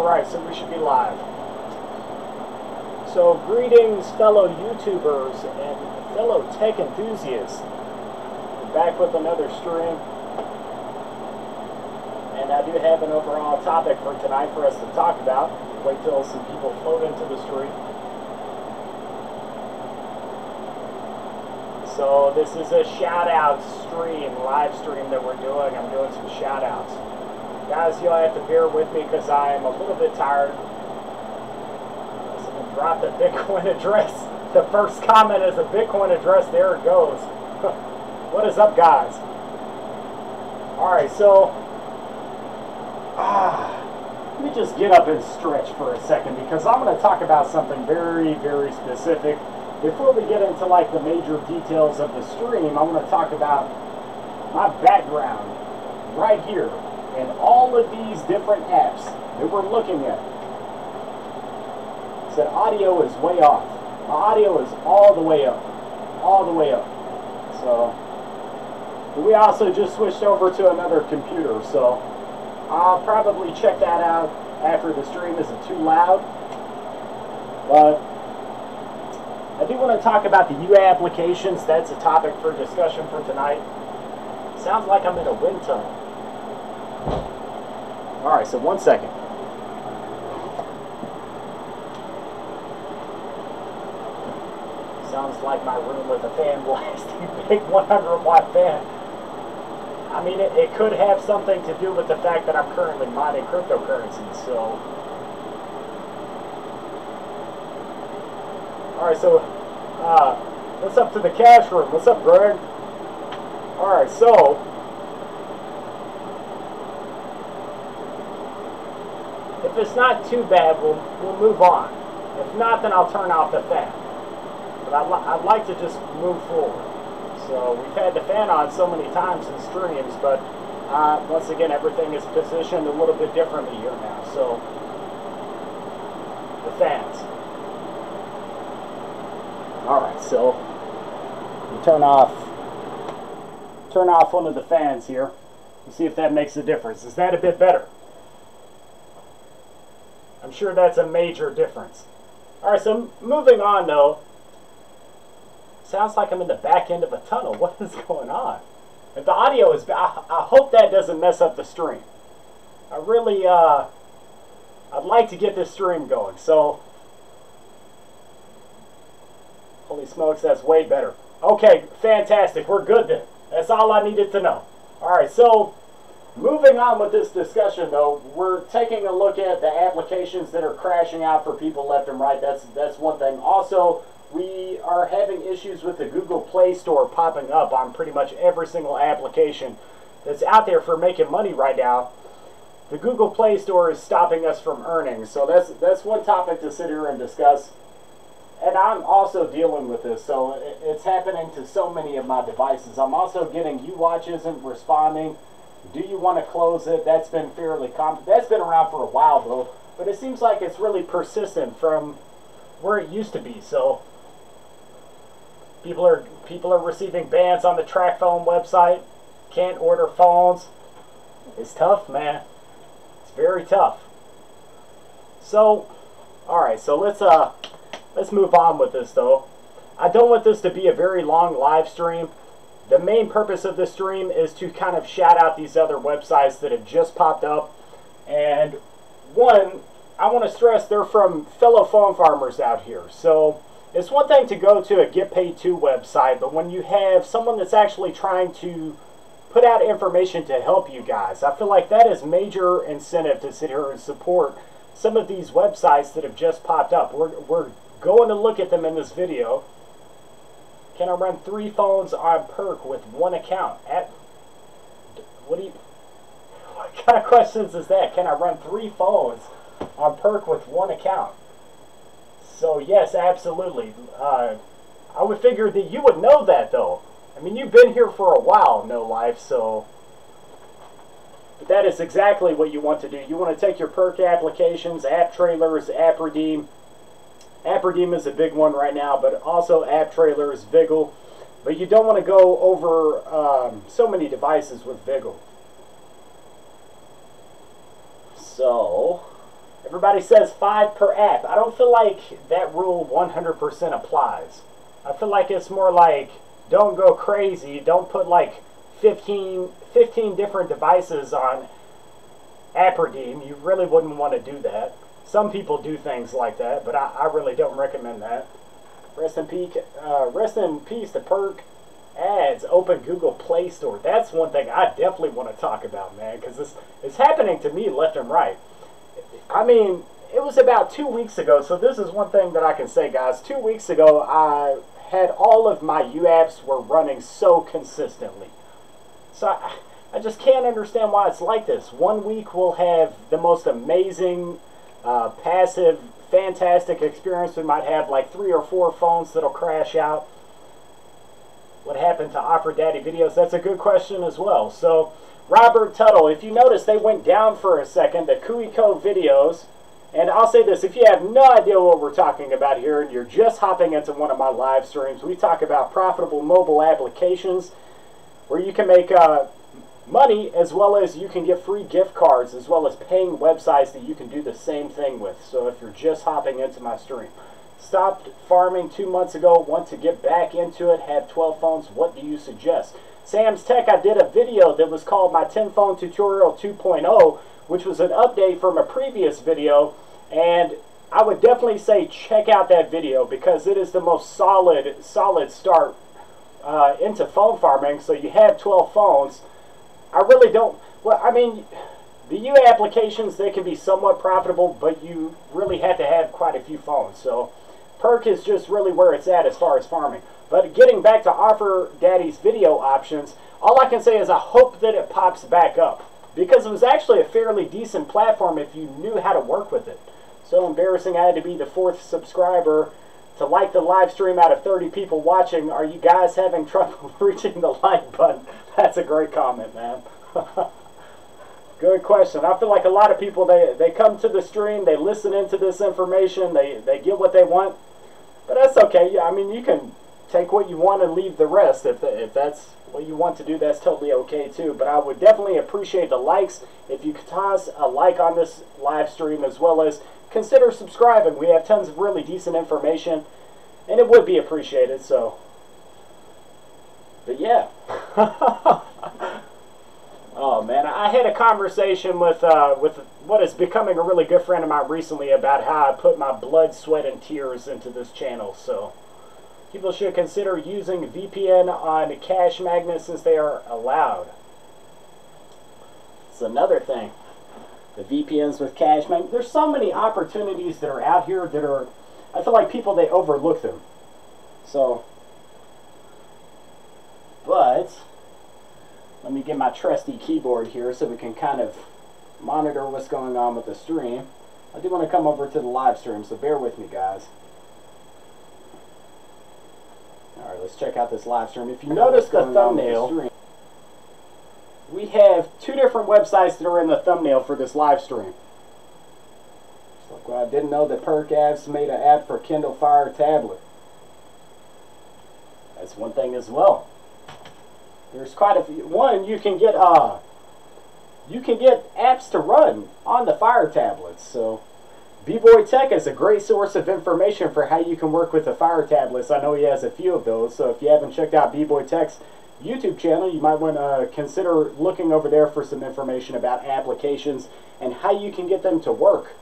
Alright, so we should be live. So, greetings fellow YouTubers and fellow tech enthusiasts. We're back with another stream. And I do have an overall topic for tonight for us to talk about. Wait till some people float into the stream. So this is a shout-out stream, live stream that we're doing. I'm doing some shout-outs. Guys, you'll have to bear with me because I am a little bit tired. Someone dropped a Bitcoin address. The first comment is a Bitcoin address. There it goes. What is up, guys? Alright, so let me just get up and stretch for a second because I'm going to talk about something very, very specific. Before we get into like the major details of the stream, I want to talk about my background right here and all of these different apps that we're looking at. Said audio is way off. My audio is all the way up. All the way up. So we also just switched over to another computer, so I'll probably check that out after the stream. Is it too loud? But I do want to talk about the UI applications. That's a topic for discussion for tonight. Sounds like I'm in a wind tunnel. Alright, so 1 second. Sounds like my room with a fan blasting, big 100-watt fan. I mean, it could have something to do with the fact that I'm currently mining cryptocurrency, so. Alright, so, what's up to the cash room? What's up, Greg? Alright, so, if it's not too bad, we'll move on. If not, then I'll turn off the fan. But I'd like to just move forward. So we've had the fan on so many times in streams, but once again, everything is positioned a little bit differently here now. So the fans. All right, so we turn off one of the fans here and see if that makes a difference. Is that a bit better? I'm sure that's a major difference. All right, so moving on though. Sounds like I'm in the back end of a tunnel. What is going on? If the audio is bad, I hope that doesn't mess up the stream. I really, I'd like to get this stream going. So, holy smokes, that's way better. Okay, fantastic. We're good then. That's all I needed to know. All right, so moving on with this discussion, though, we're taking a look at the applications that are crashing out for people left and right. That's one thing. Also, we are having issues with the Google Play Store popping up on pretty much every single application that's out there for making money right now. The Google Play Store is stopping us from earning. So that's one topic to sit here and discuss. And I'm also dealing with this. So it's happening to so many of my devices. I'm also getting U-Watch isn't responding. Do you want to close it? That's been fairly common. That's been around for a while though. But it seems like it's really persistent from where it used to be. So People are receiving bans on the TrackPhone website. Can't order phones. It's tough, man. It's very tough. So, all right. So let's move on with this though. I don't want this to be a very long live stream. The main purpose of this stream is to kind of shout out these other websites that have just popped up. And one, I want to stress they're from fellow phone farmers out here. So it's one thing to go to a Get Paid To website, but when you have someone that's actually trying to put out information to help you guys, I feel like that is major incentive to sit here and support some of these websites that have just popped up. We're going to look at them in this video. Can I run 3 phones on perk with 1 account? What kind of questions is that? Can I run 3 phones on perk with 1 account? So yes, absolutely. I would figure that you would know that though. I mean, you've been here for a while, No Life, so. But that is exactly what you want to do. You want to take your perk applications, app trailers, app redeem. App redeem is a big one right now, but also app trailers, Viggle. But you don't want to go over so many devices with Viggle. So Everybody says 5 per app. I don't feel like that rule 100% applies. I feel like it's more like, don't go crazy. Don't put like 15 different devices on app redeem. You really wouldn't want to do that. Some people do things like that, but I really don't recommend that. Rest in peace to Perk Ads. Open Google Play Store. That's one thing I definitely want to talk about, man, because this is happening to me left and right. I mean, it was about 2 weeks ago, so this is one thing that I can say, guys. 2 weeks ago, I had all of my apps were running so consistently. So I just can't understand why it's like this. 1 week we'll have the most amazing, passive, fantastic experience. We might have like 3 or 4 phones that'll crash out. What happened to Offer Daddy videos? That's a good question as well. So, Robert Tuttle, if you notice, they went down for a second, the Kuiko videos. And I'll say this, if you have no idea what we're talking about here and you're just hopping into one of my live streams, we talk about profitable mobile applications where you can make money, as well as you can get free gift cards, as well as paying websites that you can do the same thing with. So if you're just hopping into my stream. Stopped farming 2 months ago, want to get back into it, have 12 phones, what do you suggest? Sam's Tech, I did a video that was called my 10 phone tutorial 2.0, which was an update from a previous video, and I would definitely say check out that video because it is the most solid start into phone farming. So you have 12 phones. I really don't, well, I mean, the U applications, they can be somewhat profitable, but you really have to have quite a few phones. So Perk is just really where it's at as far as farming. But getting back to Offer Daddy's video options, all I can say is I hope that it pops back up, because it was actually a fairly decent platform if you knew how to work with it. So embarrassing, I had to be the 4th subscriber to like the live stream out of 30 people watching. Are you guys having trouble reaching the like button? That's a great comment, man. Good question. I feel like a lot of people, they come to the stream, they listen into this information, they get what they want. But that's okay. Yeah, I mean, you can take what you want and leave the rest. If that's what you want to do, that's totally okay too. But I would definitely appreciate the likes. If you could toss a like on this live stream, as well as consider subscribing. We have tons of really decent information, and it would be appreciated. So, but yeah. Oh man, I had a conversation with what is becoming a really good friend of mine recently about how I put my blood, sweat, and tears into this channel. So people should consider using VPN on CASHMAGNET since they are allowed. It's another thing. The VPNs with CASHMAGNET. There's so many opportunities that are out here that are, I feel like people, they overlook them. So, but let me get my trusty keyboard here so we can kind of monitor what's going on with the stream. I do want to come over to the live stream, so bear with me, guys. Alright, let's check out this live stream. If you notice the thumbnail, we have 2 different websites that are in the thumbnail for this live stream. It's like, well, I didn't know that Perk Apps made an app for Kindle Fire tablet. That's one thing as well. There's quite a few. One, you can get apps to run on the Fire tablets. So B-Boy Tech is a great source of information for how you can work with the Fire tablets. I know he has a few of those, so if you haven't checked out B-Boy Tech's YouTube channel, you might want to consider looking over there for some information about applications and how you can get them to work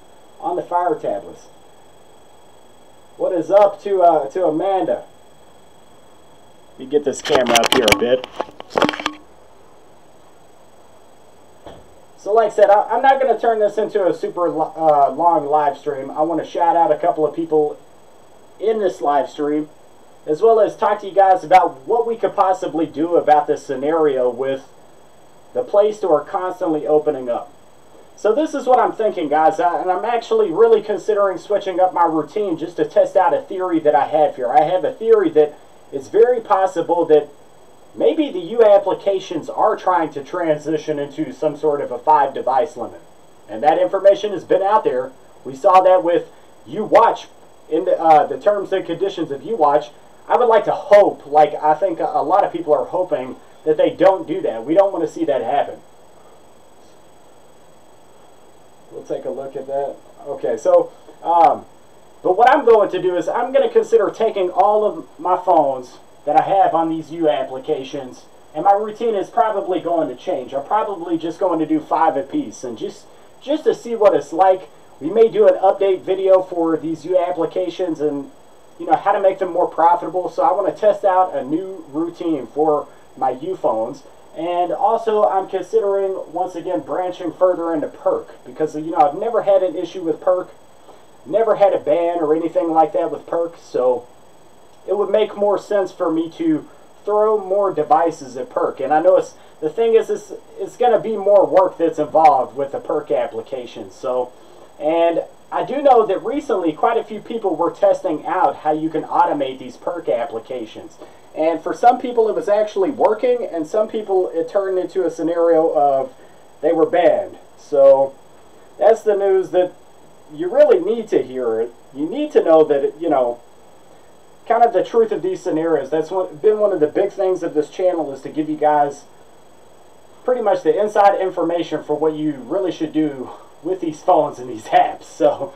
on the Fire tablets. What is up to Amanda? Let me get this camera up here a bit. So like I said, I'm not going to turn this into a super long live stream. I want to shout out a couple of people in this live stream, as well as talk to you guys about what we could possibly do about this scenario with the Play Store constantly opening up. So this is what I'm thinking, guys, and I'm actually really considering switching up my routine just to test out a theory that I have here. I have a theory that it's very possible that maybe the U applications are trying to transition into some sort of a 5-device limit. And that information has been out there. We saw that with UWatch in the terms and conditions of UWatch. I would like to hope, like I think a lot of people are hoping, that they don't do that. We don't want to see that happen. We'll take a look at that. Okay, so, but what I'm going to do is I'm going to consider taking all of my phones that I have on these U applications, and my routine is probably going to change. I'm probably just going to do 5 apiece, and just to see what it's like. We may do an update video for these U applications and, you know, how to make them more profitable. So I want to test out a new routine for my U phones. And also I'm considering, once again, branching further into perk, because, you know, I've never had an issue with perk, never had a ban or anything like that with perk, so it would make more sense for me to throw more devices at perk. And I know the thing is, it's going to be more work that's involved with the perk application. So, and I do know that recently quite a few people were testing out how you can automate these perk applications. And for some people it was actually working, and some people it turned into a scenario of they were banned. So that's the news that you really need to hear. It. You need to know that, you know, kind of the truth of these scenarios. That's been one of the big things of this channel, is to give you guys pretty much the inside information for what you really should do with these phones and these apps. So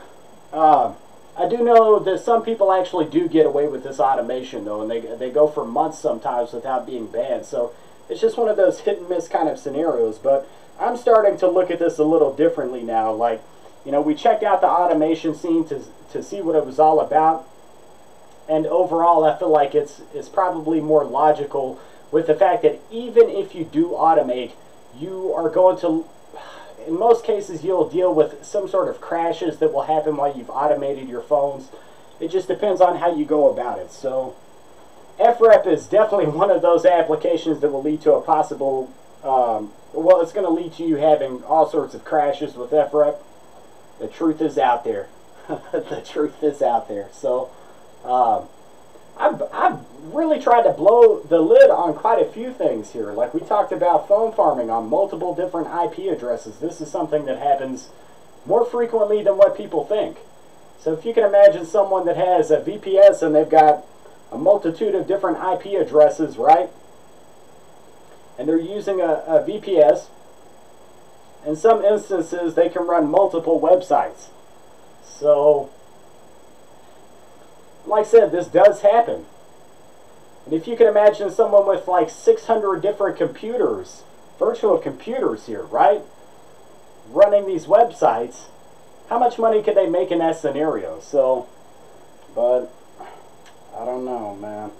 I do know that some people actually do get away with this automation though, and they go for months sometimes without being banned. So it's just one of those hit and miss kind of scenarios. But I'm starting to look at this a little differently now. Like, you know, we checked out the automation scene to see what it was all about, and overall I feel like it's probably more logical, with the fact that even if you do automate, you are going to, in most cases, you'll deal with some sort of crashes that will happen while you've automated your phones. It just depends on how you go about it. So FREP is definitely one of those applications that will lead to a possible, well, it's going to lead to you having all sorts of crashes with FREP. The truth is out there. The truth is out there. So I've really tried to blow the lid on quite a few things here. Like we talked about phone farming on multiple different IP addresses. This is something that happens more frequently than what people think. So if you can imagine someone that has a VPS and they've got a multitude of different IP addresses, right? And they're using a VPS. In some instances, they can run multiple websites. So, like I said, this does happen. And if you can imagine someone with like 600 different computers, virtual computers here, right? Running these websites, how much money could they make in that scenario? So, but I don't know, man.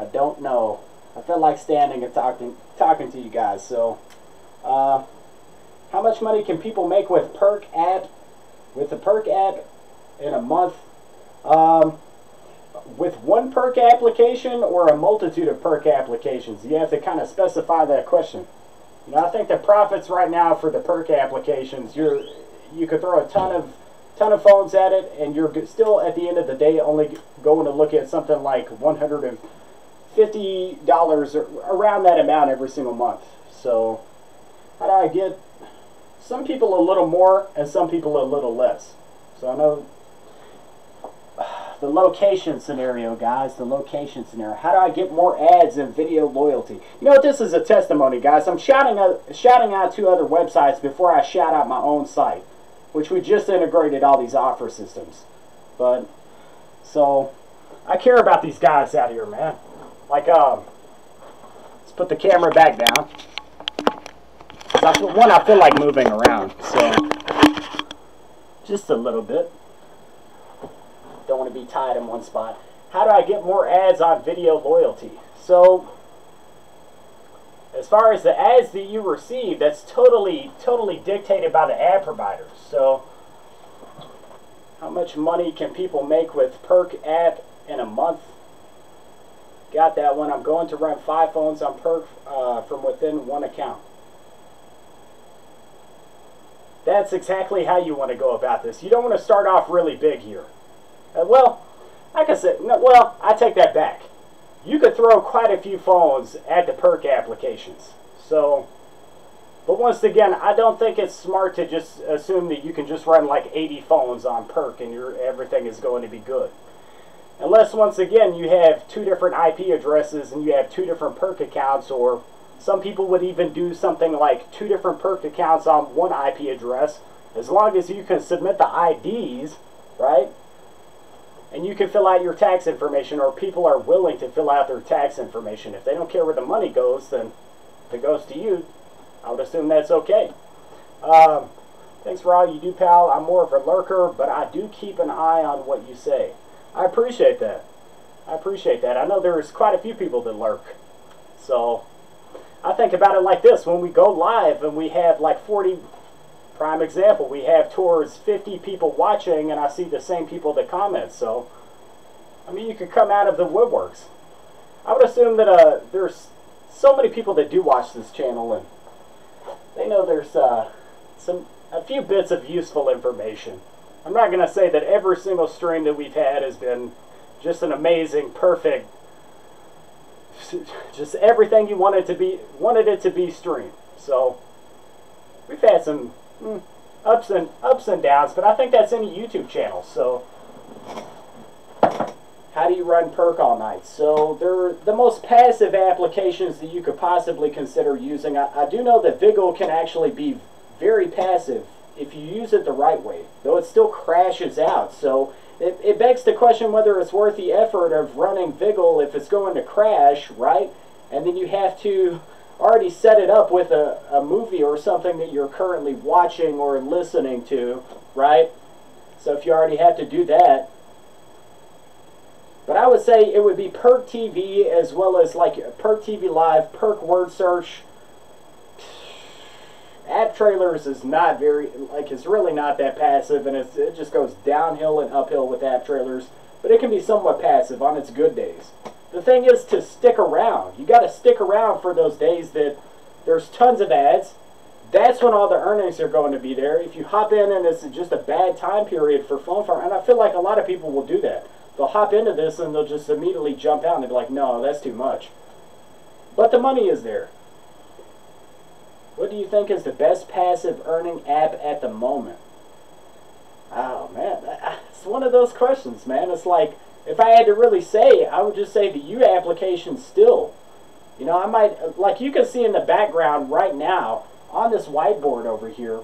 I don't know. I feel like standing and talking to you guys. So, how much money can people make with perk app? With the perk app in a month? With one perk application or a multitude of perk applications? You have to kind of specify that question. You know, I think the profits right now for the perk applications, you could throw a ton of phones at it, and you're still at the end of the day only going to look at something like $150 or around that amount every single month. So how do I get some people a little more and some people a little less? So I know the location scenario, guys, the location scenario. How do I get more ads and video loyalty? You know, this is a testimony, guys. I'm shouting out 2 other websites before I shout out my own site, which we just integrated all these offer systems. But, so, I care about these guys out here, man. Like, let's put the camera back down. I feel like moving around, so, just a little bit. Don't want to be tied in one spot. How do I get more ads on video loyalty? So, as far as the ads that you receive, that's totally dictated by the ad providers. So, how much money can people make with perk app in a month? Got that one. I'm going to run 5 phones on perk from within one account. That's exactly how you want to go about this. You don't want to start off really big here. Well, like I said, no, well, I take that back. You could throw quite a few phones at the perk applications. So, but once again, I don't think it's smart to just assume that you can just run like 80 phones on perk and everything is going to be good. Unless, once again, you have 2 different IP addresses and you have 2 different perk accounts, or some people would even do something like 2 different perk accounts on one IP address, as long as you can submit the IDs, right? And you can fill out your tax information, or people are willing to fill out their tax information. If they don't care where the money goes, then if it goes to you, I would assume that's okay. Thanks for all you do, pal. I'm more of a lurker, but I do keep an eye on what you say. I appreciate that. I appreciate that. I know there's quite a few people that lurk. So I think about it like this. When we go live and we have like 40, prime example, we have towards 50 people watching, and I see the same people that comment. So, I mean, you could come out of the woodworks. I would assume that there's so many people that do watch this channel, and they know there's a few bits of useful information. I'm not going to say that every single stream that we've had has been just an amazing, perfect, just everything you wanted it to be streamed. So we've had some ups and downs, but I think that's any YouTube channel. So how do you run perk all night? So they're the most passive applications that you could possibly consider using. I do know that Vigil can actually be very passive if you use it the right way, though it still crashes out. So it begs the question whether it's worth the effort of running Vigil if it's going to crash, right? And then you have to already set it up with a movie or something that you're currently watching or listening to, right? So if you already have to do that. But I would say it would be Perk TV, as well as like Perk TV Live, Perk Word Search. App Trailers is not very, it's really not that passive, and it just goes downhill and uphill with App Trailers, but it can be somewhat passive on its good days. The thing is to stick around. You got to stick around for those days that there's tons of ads. That's when all the earnings are going to be there. If you hop in and it's just a bad time period for phone farm, and I feel like a lot of people will do that. They'll hop into this and they'll just immediately jump out and be like, no, that's too much. But the money is there. What do you think is the best passive earning app at the moment? Oh, man. It's one of those questions, man. It's like, if I had to really say, I would just say the U application still. You know, I might, like you can see in the background right now, on this whiteboard over here,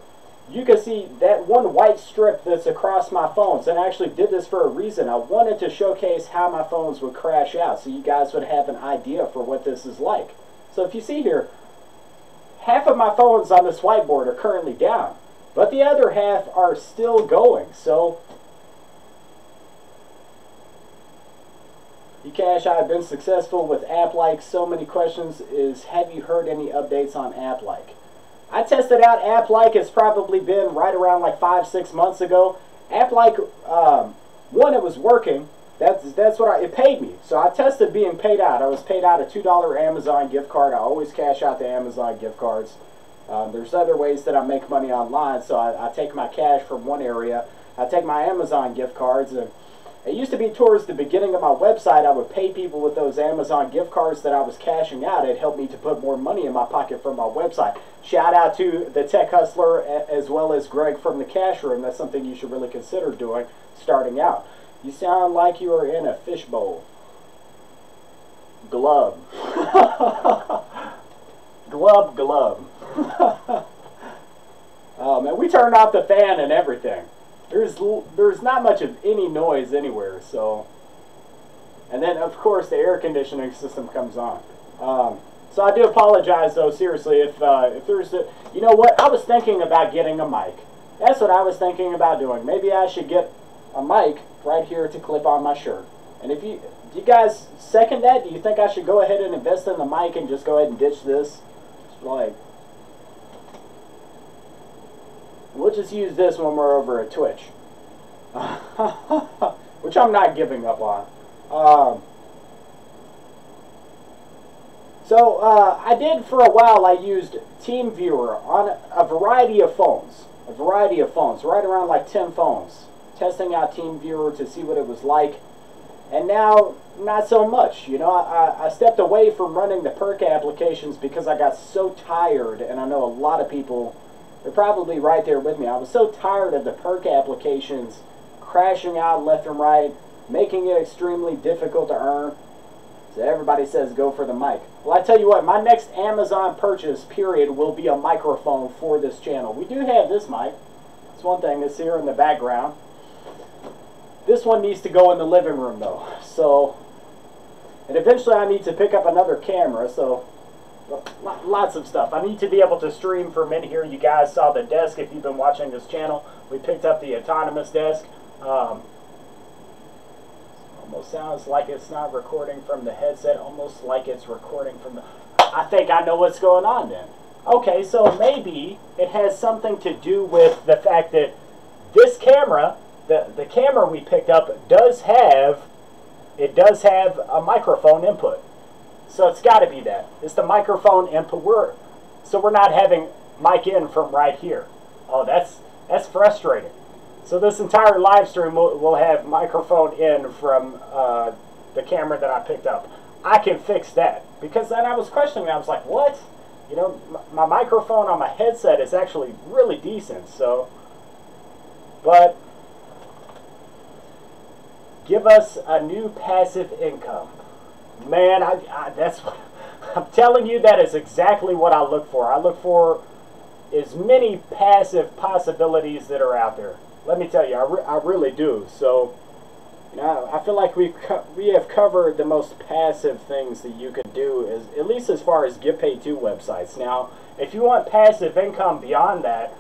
you can see that one white strip that's across my phones. And I actually did this for a reason. I wanted to showcase how my phones would crash out so you guys would have an idea for what this is like. So if you see here, half of my phones on this whiteboard are currently down, but the other half are still going. So, Ecash, I've been successful with AppLike. So many questions is, have you heard any updates on AppLike? I tested out AppLike. It's probably been right around like 5-6 months ago. AppLike, one, it was working. That's what it paid me. So I tested being paid out. I was paid out a $2 Amazon gift card. I always cash out the Amazon gift cards. There's other ways that I make money online. So I take my cash from one area. I take my Amazon gift cards. And it used to be towards the beginning of my website, I would pay people with those Amazon gift cards that I was cashing out. It helped me to put more money in my pocket from my website. Shout out to the Tech Hustler as well as Greg from the Cash Room. That's something you should really consider doing starting out. You sound like you are in a fishbowl. Glub. Glub, glub. Oh, man, we turned off the fan and everything. There's not much of any noise anywhere, so. And then, of course, the air conditioning system comes on. So I do apologize, though, seriously, if there's a, you know what, I was thinking about getting a mic. That's what I was thinking about doing. Maybe I should get a mic right here to clip on my shirt. And if do you guys second that? Do you think I should go ahead and invest in the mic and just go ahead and ditch this? It's like, we'll just use this when we're over at Twitch. Which I'm not giving up on. So I did for a while, I used TeamViewer on a variety of phones. Right around like 10 phones. Testing out TeamViewer to see what it was like, and now not so much. You know, I stepped away from running the perk applications because I got so tired, and I know a lot of people, they're probably right there with me. I was so tired of the perk applications crashing out left and right, making it extremely difficult to earn. So everybody says go for the mic. Well, I tell you what, my next Amazon purchase period will be a microphone for this channel. We do have this mic. It's one thing that's here in the background. This one needs to go in the living room though. So, and eventually I need to pick up another camera, so lots of stuff. I need to be able to stream from in here. You guys saw the desk if you've been watching this channel. We picked up the autonomous desk. Almost sounds like it's not recording from the headset, almost like it's recording from the... I think I know what's going on then. Okay, so maybe it has something to do with the fact that this camera, the camera we picked up, does have a microphone input. So it's got to be that. It's the microphone input. So we're not having mic in from right here. Oh, that's frustrating. So this entire live stream will have microphone in from the camera that I picked up. I can fix that. Because then I was questioning, I was like, what? You know, my microphone on my headset is actually really decent, so... But, give us a new passive income. Man, that's what... I'm telling you, that is exactly what I look for. I look for as many passive possibilities that are out there. Let me tell you, I really do. So, you know, I feel like we have covered the most passive things that you can do, at least as far as get paid to websites. Now, if you want passive income beyond that,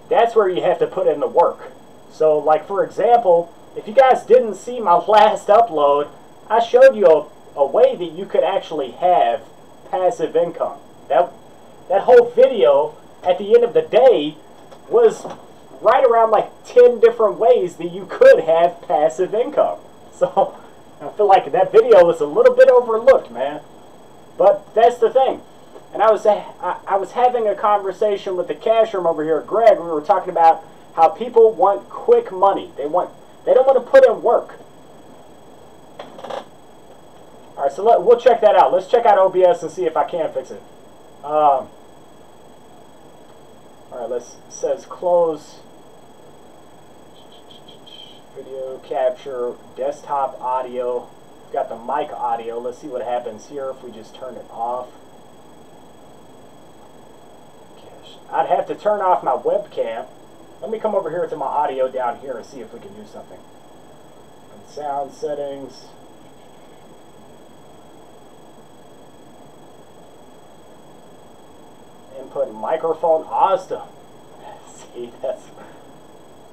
that's where you have to put in the work. So, like for example, if you guys didn't see my last upload, I showed you a way that you could actually have passive income. That whole video, at the end of the day, was right around like 10 different ways that you could have passive income. So I feel like that video was a little bit overlooked, man. But that's the thing. And I was having a conversation with the cash room over here, Greg. We were talking about how people want quick money. They don't want to put in work. All right, so we'll check that out. Let's check out OBS and see if I can fix it. All right, it says close. Video capture, desktop audio. We've got the mic audio. Let's see what happens here if we just turn it off. Gosh, I'd have to turn off my webcam. Let me come over here to my audio down here and see if we can do something. And sound settings. Input microphone awesome. See,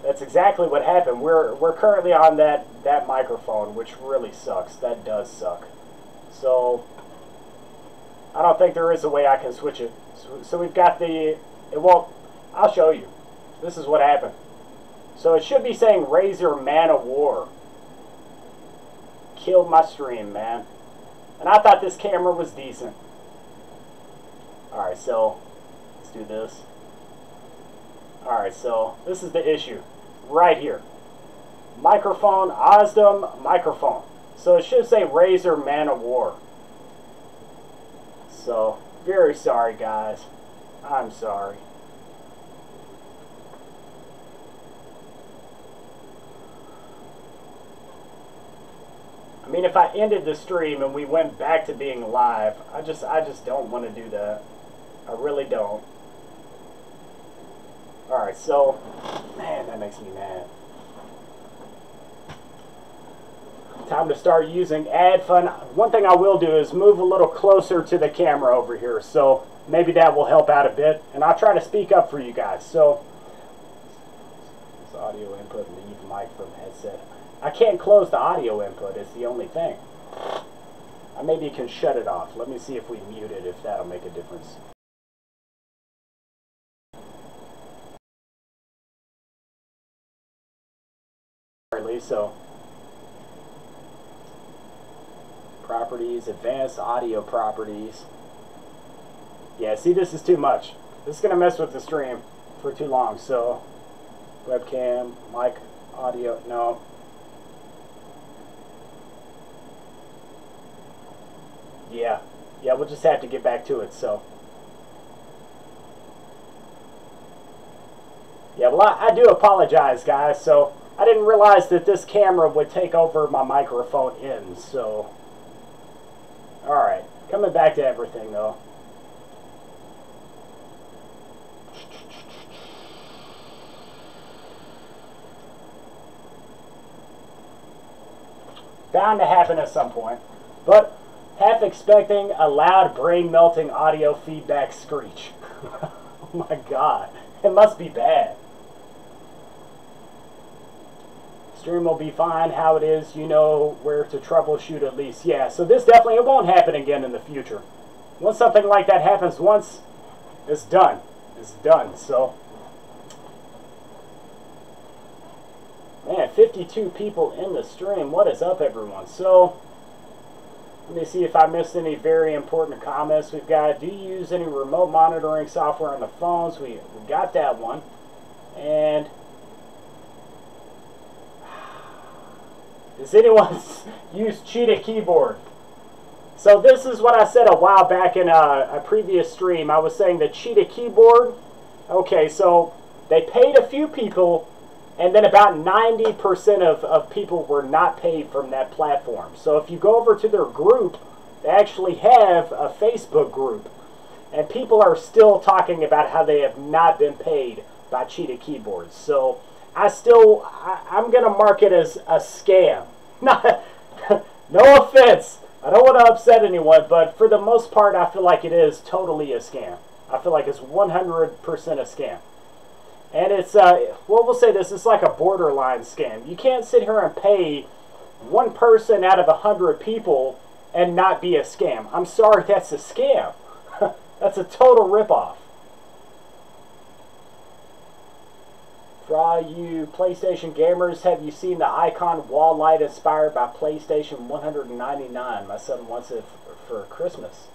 that's exactly what happened. We're currently on that microphone, which really sucks. That does suck. So I don't think there is a way I can switch it. So we've got I'll show you. This is what happened. So it should be saying Razor Man of War. Killed my stream, man. And I thought this camera was decent. Alright, so let's do this. Alright, so this is the issue. Right here. Microphone, Osdom, microphone. So it should say Razor Man of War. So, very sorry guys. I'm sorry. I mean, if I ended the stream and we went back to being live, I just don't want to do that. I really don't. Alright, so, man, that makes me mad. Time to start using ad fund. One thing I will do is move a little closer to the camera over here, so maybe that will help out a bit. And I'll try to speak up for you guys. So, this audio input, leave mic from headset. I can't close the audio input, it's the only thing. I maybe can shut it off. Let me see if we mute it, if that'll make a difference. So, properties, advanced audio properties. Yeah, see, this is too much. This is going to mess with the stream for too long. So, webcam, mic, audio, no. Yeah, we'll just have to get back to it, so. Yeah, well, I do apologize, guys, so I didn't realize that this camera would take over my microphone in, so. Alright, coming back to everything, though. Bound to happen at some point. But half expecting a loud brain-melting audio feedback screech. Oh my god. It must be bad. Stream will be fine how it is. You know where to troubleshoot at least. Yeah, so this definitely, it won't happen again in the future. Once something like that happens once, it's done. It's done. So, man, 52 people in the stream. What is up, everyone? So, let me see if I missed any very important comments. We've got, do you use any remote monitoring software on the phones? We got that one. And does anyone use cheetah keyboard? So this is what I said a while back in a previous stream. I was saying the cheetah keyboard. Okay, so they paid a few people, and then about 90% of people were not paid from that platform. So if you go over to their group, they actually have a Facebook group, and people are still talking about how they have not been paid by cheetah keyboards. So I'm going to mark it as a scam. No offense. I don't want to upset anyone, but for the most part, I feel like it is totally a scam. I feel like it's 100% a scam. And it's, well, we'll say this, it's like a borderline scam. You can't sit here and pay one person out of 100 people and not be a scam. I'm sorry, that's a scam. That's a total ripoff. For all you PlayStation gamers, have you seen the icon wall light inspired by PlayStation 199? My son wants it for Christmas.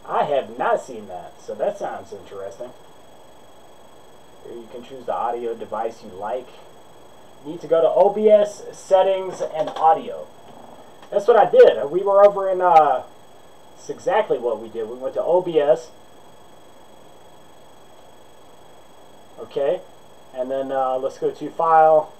I have not seen that, so that sounds interesting. Here you can choose the audio device you like. You need to go to OBS, settings, and audio. That's what I did. We were over in, it's exactly what we did. We went to OBS. Okay. And then let's go to File.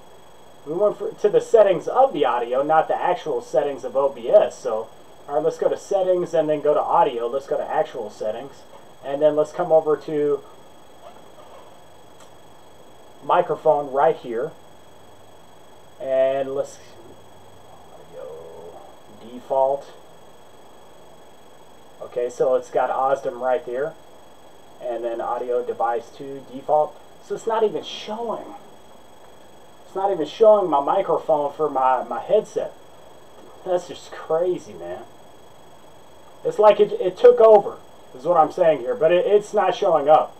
We went to the settings of the audio, not the actual settings of OBS. So, all right, let's go to Settings and then go to Audio. Let's go to Actual Settings. And then let's come over to Microphone right here. And let's Audio Default. Okay, so it's got OSDM right there. And then Audio Device 2 Default. So it's not even showing. It's not even showing my microphone for my headset. That's just crazy, man. It's like it took over, is what I'm saying here. But it's not showing up.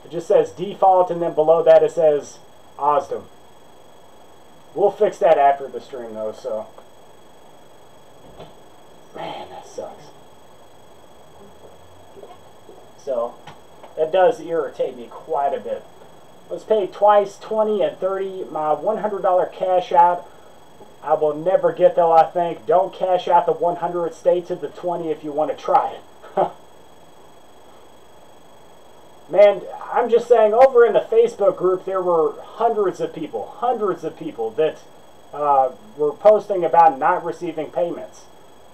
It just says default, and then below that it says OSDM. We'll fix that after the stream, though, so. Man, that sucks. So, that does irritate me quite a bit. Was paid twice, 20 and 30. My $100 cash out, I will never get, though, I think. Don't cash out the 100. Stay to the 20 if you want to try it. Man, I'm just saying, over in the Facebook group, there were hundreds of people that were posting about not receiving payments.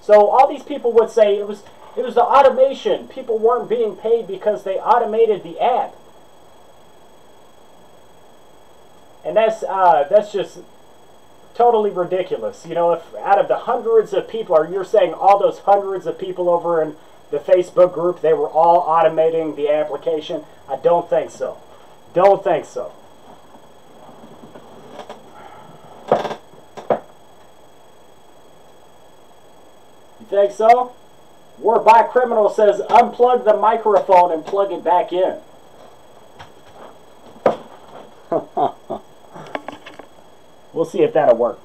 So all these people would say it was the automation. People weren't being paid because they automated the ad. And that's just totally ridiculous. You know, if out of the hundreds of people, or you're saying all those hundreds of people over in the Facebook group, they were all automating the application? I don't think so. Don't think so. You think so? Warby Criminal says, unplug the microphone and plug it back in. We'll see if that'll work.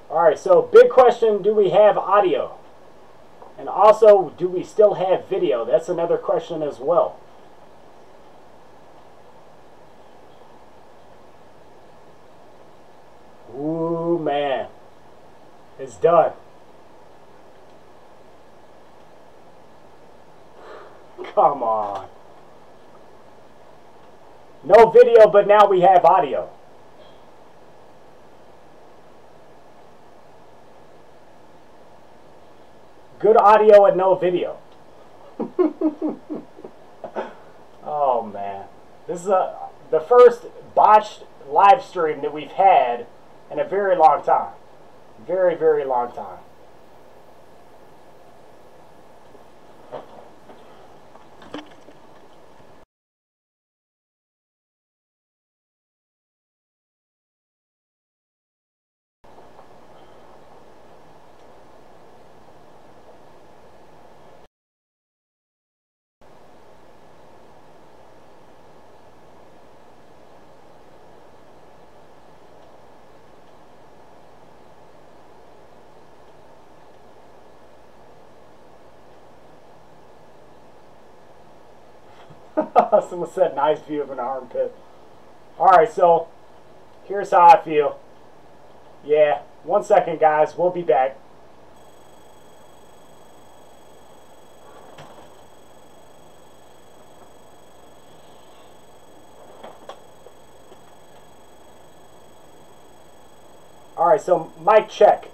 Alright, so big question, do we have audio? And also, do we still have video? That's another question as well. Ooh, man. It's done. Come on. No video, but now we have audio. Good audio and no video. Oh man, this is the first botched live stream that we've had in a very long time. Very, very long time. Someone said nice view of an armpit. Alright, so here's how I feel. Yeah, 1 second guys, we'll be back. Alright, so mic check.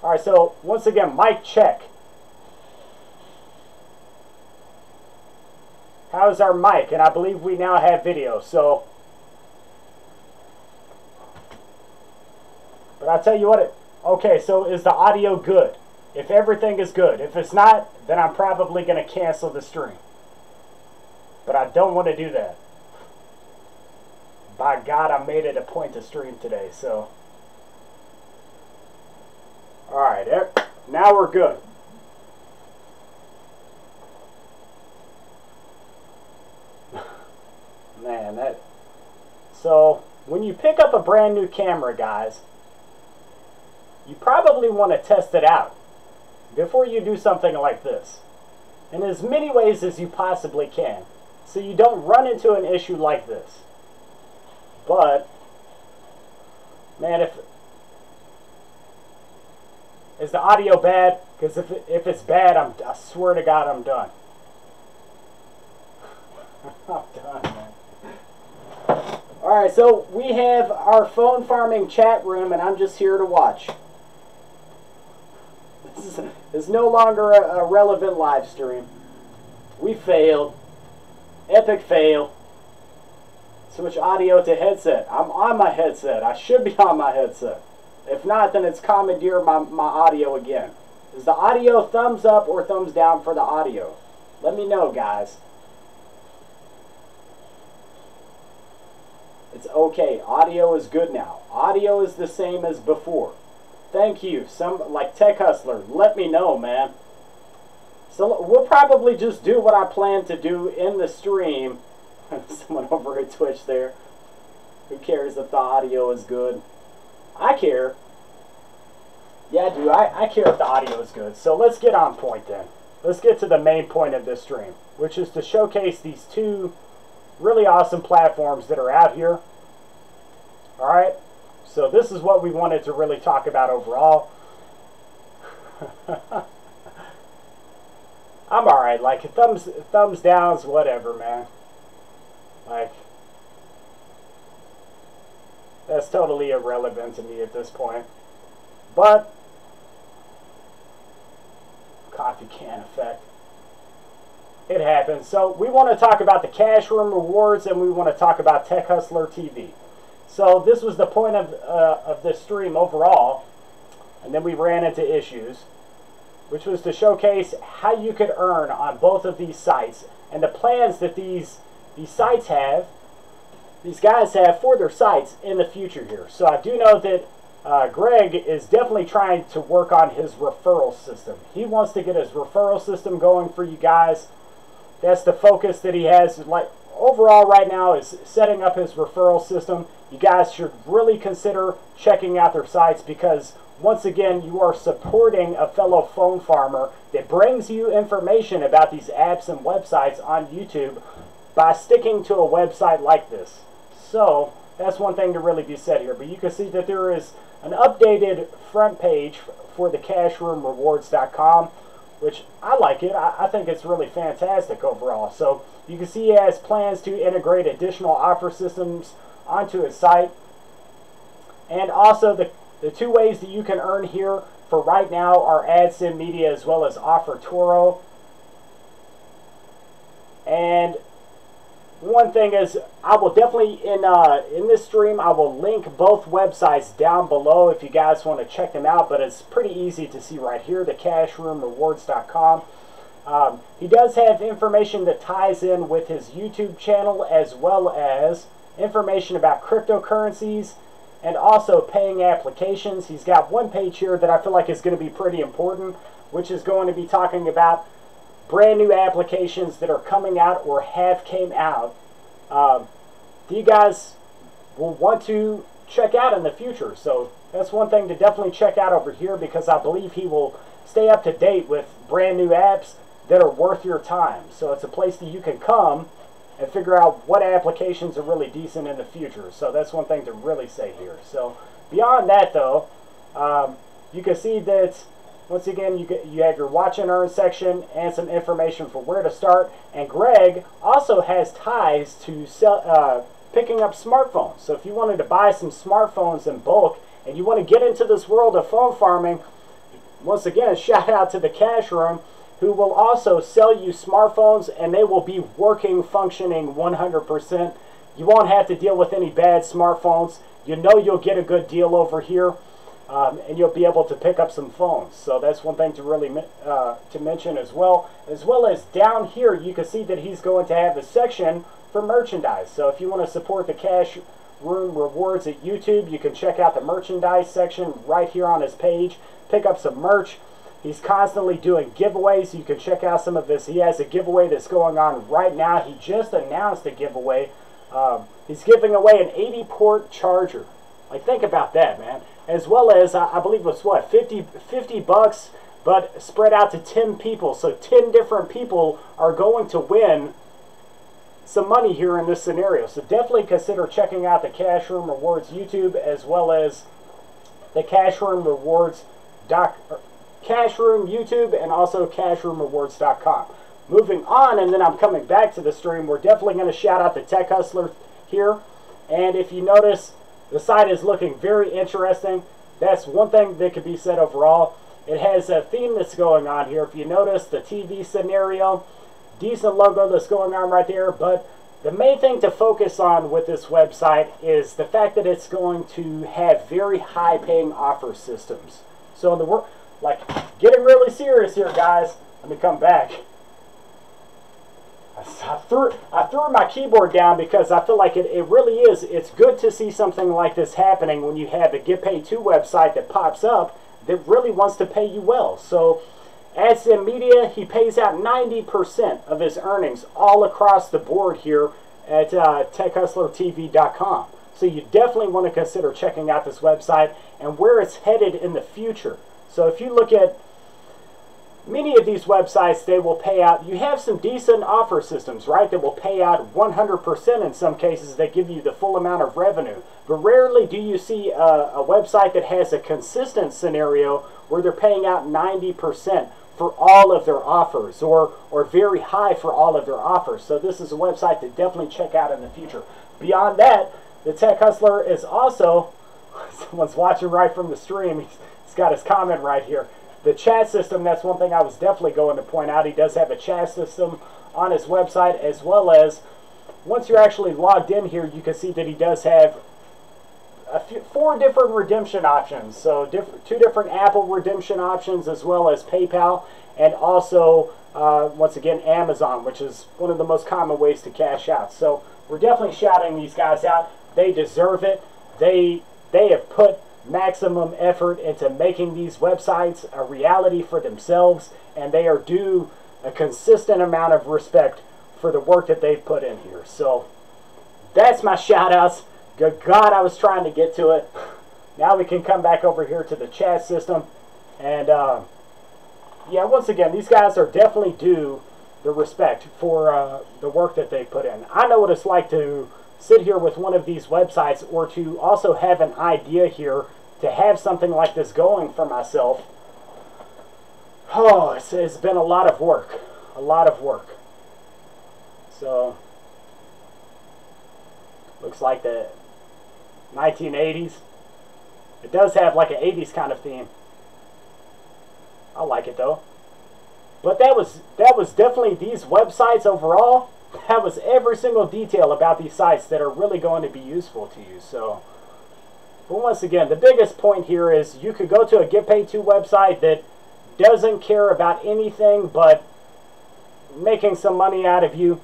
Alright, so once again, mic check. How's our mic? And I believe we now have video, so. But I'll tell you what, okay, so is the audio good? If everything is good. If it's not, then I'm probably going to cancel the stream. But I don't want to do that. By God, I made it a point to stream today, so. Alright, now we're good. Man, so when you pick up a brand new camera, guys, you probably want to test it out before you do something like this in as many ways as you possibly can, so you don't run into an issue like this. But man, is the audio bad? Because if it's bad, I swear to God, I'm done. I'm done, man. Alright, so we have our phone farming chat room, and I'm just here to watch. This is no longer a relevant live stream. We failed. Epic fail. Switch audio to headset. I'm on my headset. I should be on my headset. If not, then it's commandeer my audio again. Is the audio thumbs up or thumbs down for the audio? Let me know, guys. It's okay. Audio is good now. Audio is the same as before. Thank you. Some like Tech Hustler, let me know, man. So we'll probably just do what I plan to do in the stream. Someone over at Twitch there. Who cares if the audio is good? I care. Yeah, I do. I care if the audio is good. So let's get on point then. Let's get to the main point of this stream, which is to showcase these two really awesome platforms that are out here. Alright, so this is what we wanted to really talk about overall. I'm alright, like thumbs downs, whatever, man. Like, that's totally irrelevant to me at this point. But coffee can effect. It happens. So we want to talk about the Cash Room Rewards, and we want to talk about Tech Hustler TV. So this was the point of this stream overall, and then we ran into issues, which was to showcase how you could earn on both of these sites and the plans that these sites have, these guys have for their sites in the future here. So I do know that Greg is definitely trying to work on his referral system. He wants to get his referral system going for you guys. That's the focus that he has. Like overall right now is setting up his referral system. You guys should really consider checking out their sites, because once again, you are supporting a fellow phone farmer that brings you information about these apps and websites on YouTube by sticking to a website like this. So that's one thing to really be said here. But you can see that there is an updated front page for the CashRoomRewards.com, which I like it. I think it's really fantastic overall. So you can see he has plans to integrate additional offer systems onto his site. And also the two ways that you can earn here for right now are AdSend Media as well as Offer Toro. And one thing is, I will definitely, in this stream, I will link both websites down below if you guys want to check them out, but it's pretty easy to see right here, TheCashRoomRewards.com. He does have information that ties in with his YouTube channel, as well as information about cryptocurrencies and also paying applications. He's got one page here that I feel like is going to be pretty important, which is going to be talking about brand new applications that are coming out or have came out that you guys will want to check out in the future. So that's one thing to definitely check out over here, because I believe he will stay up to date with brand new apps that are worth your time. So it's a place that you can come and figure out what applications are really decent in the future. So that's one thing to really say here. So beyond that though, you can see that once again, you have your watch and earn section and some information for where to start. And Greg also has ties to picking up smartphones. So if you wanted to buy some smartphones in bulk and you want to get into this world of phone farming, once again, shout out to the Cash Room, who will also sell you smartphones, and they will be working, functioning 100%. You won't have to deal with any bad smartphones. You know you'll get a good deal over here. And you'll be able to pick up some phones. So that's one thing to really to mention as well. As well as down here, you can see that he's going to have a section for merchandise. So if you want to support the Cash Room Rewards at YouTube, you can check out the merchandise section right here on his page. Pick up some merch. He's constantly doing giveaways. You can check out some of this. He has a giveaway that's going on right now. He just announced a giveaway. He's giving away an 80-port charger. Like, think about that, man. As well as, I believe it was, what, 50 bucks, but spread out to 10 people. So 10 different people are going to win some money here in this scenario. So definitely consider checking out the Cash Room Rewards YouTube, as well as the Cash Room Rewards Cash Room YouTube, and also CashRoomRewards.com. Moving on, and then I'm coming back to the stream, we're definitely going to shout out the Tech Hustler here. And if you notice, the site is looking very interesting. That's one thing that could be said overall. It has a theme that's going on here. If you notice the TV scenario, decent logo that's going on right there. But the main thing to focus on with this website is the fact that it's going to have very high paying offer systems. So in the work, like, getting really serious here, guys. Let me come back. I threw my keyboard down because I feel like it really is. It's good to see something like this happening when you have a Get Paid To website that pops up that really wants to pay you well. So AdSend Media, he pays out 90% of his earnings all across the board here at TechHustlerTV.com. So you definitely want to consider checking out this website and where it's headed in the future. So if you look at many of these websites, they will pay out, you have some decent offer systems, right, that will pay out 100% in some cases. They give you the full amount of revenue. But rarely do you see a website that has a consistent scenario where they're paying out 90% for all of their offers, or very high for all of their offers. So this is a website to definitely check out in the future. Beyond that, the Tech Hustler is also, someone's watching right from the stream, he's got his comment right here. The chat system, that's one thing I was definitely going to point out. He does have a chat system on his website, as well as, once you're actually logged in here, you can see that he does have 4 different redemption options. So 2 different Apple redemption options, as well as PayPal, and also, once again, Amazon, which is one of the most common ways to cash out. So we're definitely shouting these guys out. They deserve it. They have put maximum effort into making these websites a reality for themselves, and they are due a consistent amount of respect for the work that they've put in here. So that's my shout outs. Good God, I was trying to get to it. Now we can come back over here to the chat system, and yeah, once again, these guys are definitely due the respect for the work that they put in. I know what it's like to sit here with one of these websites, or to also have an idea here to have something like this going for myself. Oh, it's been a lot of work. A lot of work. So, looks like the 1980s. It does have like an 80s kind of theme. I like it though. But that was definitely these websites overall. That was every single detail about these sites that are really going to be useful to you. So, but once again, the biggest point here is you could go to a Get Paid To website that doesn't care about anything but making some money out of you,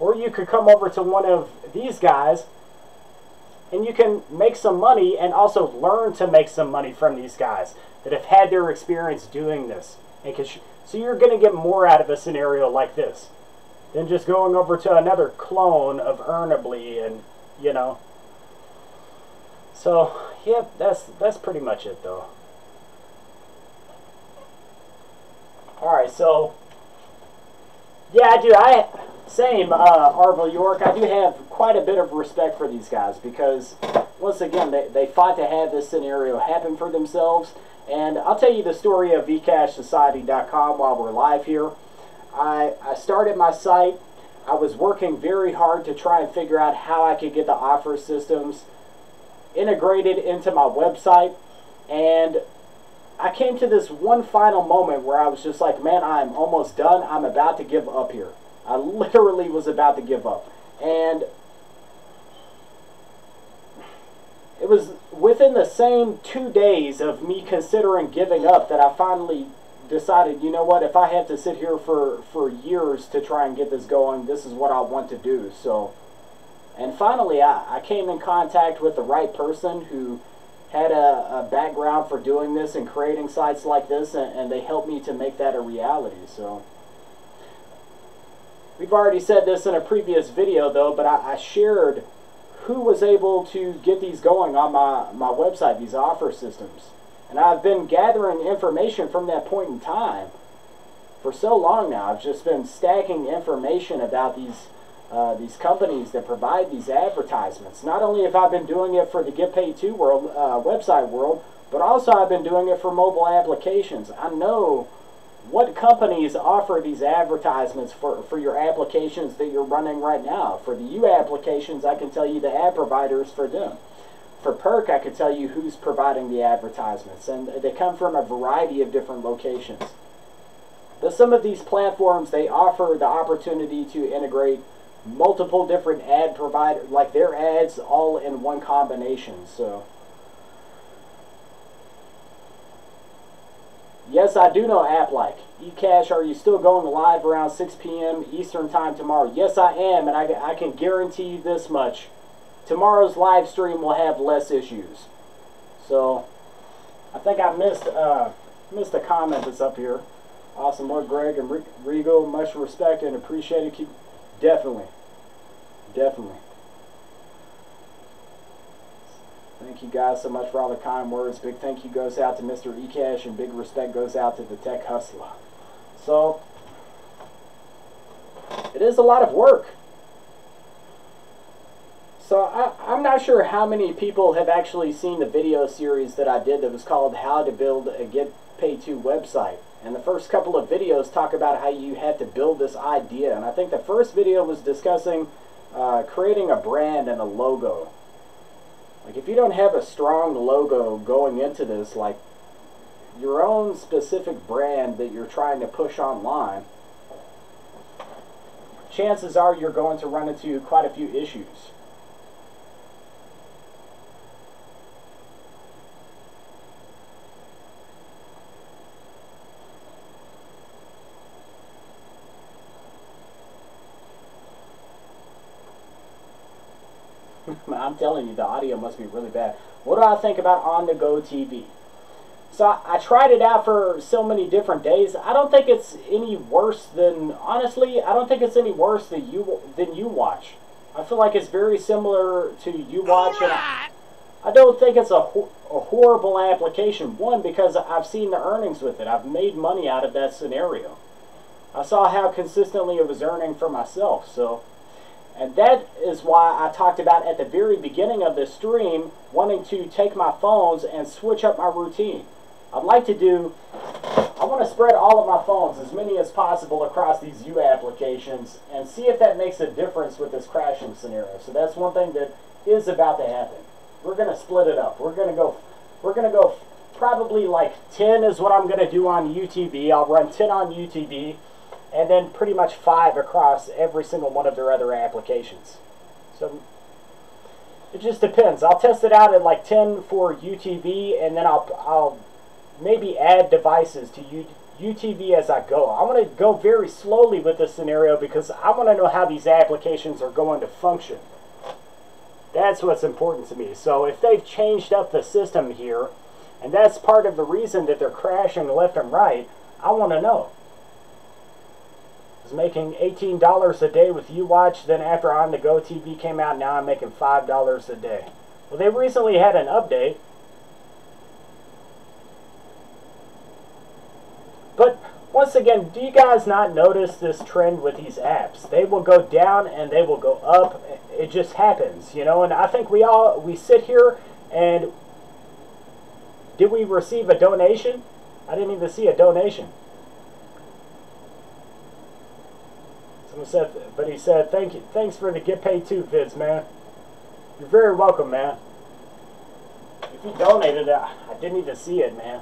or you could come over to one of these guys and you can make some money and also learn to make some money from these guys that have had their experience doing this. So you're going to get more out of a scenario like this than just going over to another clone of Earnably and, you know. So, yep, that's pretty much it though. Alright, so yeah, same, Arville York, I do have quite a bit of respect for these guys because, once again, they fought to have this scenario happen for themselves. And I'll tell you the story of Ecashsociety.com while we're live here. I started my site. I was working very hard to try and figure out how I could get the offer systems integrated into my website. And I came to this one final moment where I was just like, man, I'm almost done. I'm about to give up here. I literally was about to give up. And it was within the same 2 days of me considering giving up that I finally decided, you know what, if I have to sit here for years to try and get this going, this is what I want to do. So, and finally I came in contact with the right person who had a background for doing this and creating sites like this, and they helped me to make that a reality. So, we've already said this in a previous video though, but I shared who was able to get these going on my website, these offer systems. And I've been gathering information from that point in time for so long now. I've just been stacking information about these companies that provide these advertisements. Not only have I been doing it for the Get Paid To world, website world, but also I've been doing it for mobile applications. I know what companies offer these advertisements for your applications that you're running right now. For the U applications, I can tell you the ad providers for them. For Perk, I can tell you who's providing the advertisements, and they come from a variety of different locations. But some of these platforms, they offer the opportunity to integrate multiple different ad providers, like their ads all in one combination. So, yes, I do know AppLike. eCash, are you still going live around 6 p.m. Eastern Time tomorrow? Yes, I am, and I can guarantee you this much. Tomorrow's live stream will have less issues. So, I think I missed a comment that's up here. Awesome work, Greg and Rigo. Much respect and appreciate it. Definitely. Thank you guys so much for all the kind words. Big thank you goes out to Mr. eCash, and big respect goes out to the Tech Hustler. So, it is a lot of work. So, I'm not sure how many people have actually seen the video series that I did that was called How to Build a Get Paid To website. And the first couple of videos talk about how you had to build this idea. And I think the first video was discussing creating a brand and a logo. Like, if you don't have a strong logo going into this, like your own specific brand that you're trying to push online, chances are you're going to run into quite a few issues. I'm telling you, the audio must be really bad. What do I think about On-the-Go TV? So I tried it out for so many different days. I don't think it's any worse than, honestly, I don't think it's any worse than YouWatch. I feel like it's very similar to YouWatch, and I don't think it's a horrible application. One, because I've seen the earnings with it. I've made money out of that scenario. I saw how consistently it was earning for myself, so... And that is why I talked about at the very beginning of the stream wanting to take my phones and switch up my routine. I want to spread all of my phones, as many as possible, across these U applications and see if that makes a difference with this crashing scenario. So that's one thing that is about to happen. We're going to split it up. We're going to go probably like 10 is what I'm going to do on UTV. I'll run 10 on UTV, and then pretty much 5 across every single one of their other applications. So it just depends. I'll test it out at like 10 for UTV, and then I'll maybe add devices to UTV as I go. I want to go very slowly with this scenario because I want to know how these applications are going to function. That's what's important to me. So if they've changed up the system here, and that's part of the reason that they're crashing left and right, I want to know. I was making $18 a day with UWatch, then after On The Go TV came out, now I'm making $5 a day. Well, they recently had an update. But once again, do you guys not notice this trend with these apps? They will go down and they will go up. It just happens, you know. And I think we sit here and did we receive a donation? I didn't even see a donation. Someone said, but he said, thanks for the Get Paid Too vids, man. You're very welcome, man. If you donated, I didn't even see it, man.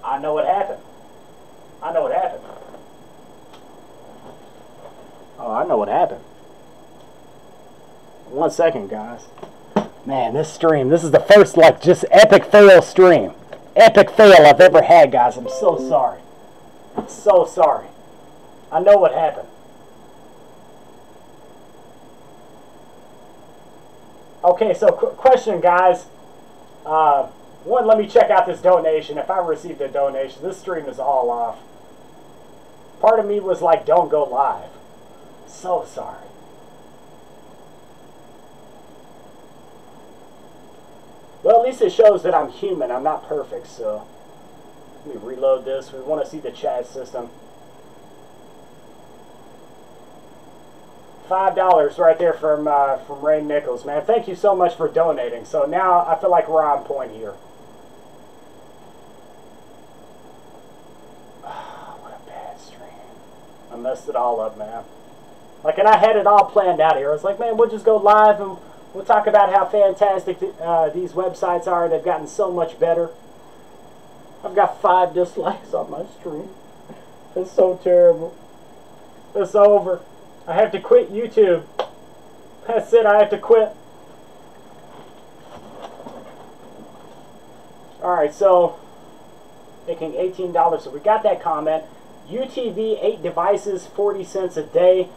I know what happened. I know what happened. Oh, I know what happened. 1 second, guys. Man, this stream, this is the first, like, just epic fail stream. Epic fail I've ever had, guys. I'm so sorry. I'm so sorry. I know what happened. Okay, so question, guys. One, let me check out this donation. If I received a donation, this stream is all off. Part of me was like, don't go live. So sorry. Well, at least it shows that I'm human. I'm not perfect, so let me reload this. We want to see the chat system. $5 right there from Ray Nichols, man. Thank you so much for donating. So now I feel like we're on point here. What a bad stream. I messed it all up, man. Like, and I had it all planned out here. I was like, man, we'll just go live and we'll talk about how fantastic these websites are. They've gotten so much better. I've got 5 dislikes on my stream. It's so terrible. It's over. I have to quit YouTube. That's it. I have to quit. Alright, so making $18. So we got that comment. UTV, 8 devices, 40 cents a day.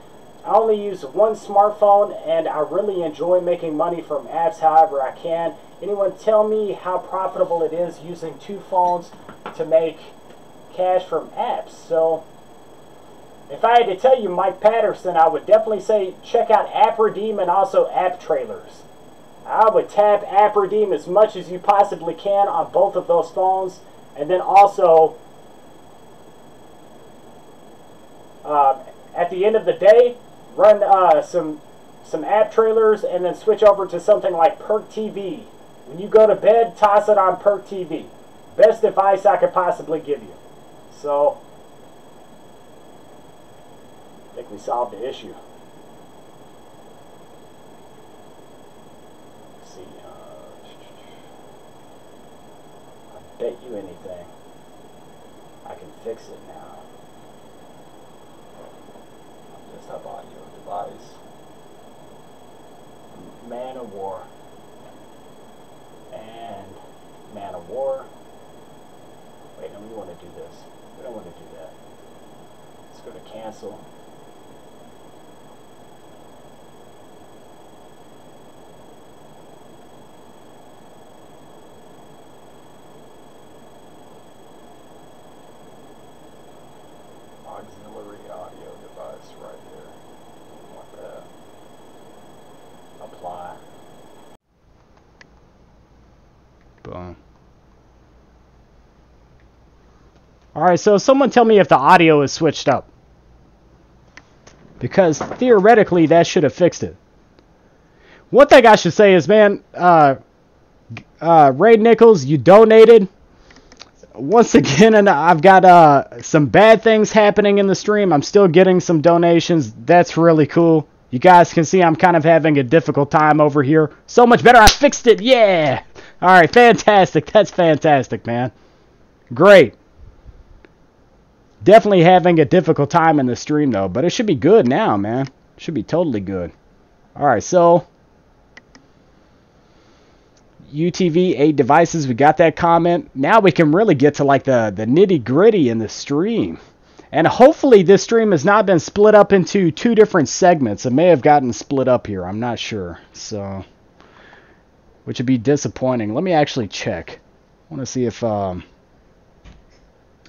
I only use 1 smartphone, and I really enjoy making money from apps however I can. Anyone tell me how profitable it is using 2 phones to make cash from apps? So if I had to tell you, Mike Patterson, I would definitely say check out App Redeem and also App Trailers. I would tap App Redeem as much as you possibly can on both of those phones, and then also at the end of the day, run some app trailers and then switch over to something like Perk TV. When you go to bed, toss it on Perk TV. Best advice I could possibly give you. So I think we solved the issue. Let's see. I bet you anything I can fix it now. Desktop audio device. Man of War. And Man of War. Wait, no, we want to do this. We don't want to do that. Let's go to cancel. Auxiliary audio device right there. We want that. Apply. Boom. Alright, so someone tell me if the audio is switched up. Because theoretically that should have fixed it. One thing I should say is, man, Ray Nichols, you donated. Once again, and I've got some bad things happening in the stream. I'm still getting some donations. That's really cool. You guys can see I'm kind of having a difficult time over here. So much better. I fixed it. Yeah. All right. Fantastic. That's fantastic, man. Great. Definitely having a difficult time in the stream, though. But it should be good now, man. It should be totally good. All right. So, UTV 8 devices. We got that comment. Now we can really get to like the nitty gritty in the stream. And hopefully this stream has not been split up into 2 different segments. It may have gotten split up here. I'm not sure. So, which would be disappointing. Let me actually check. I want to see if... what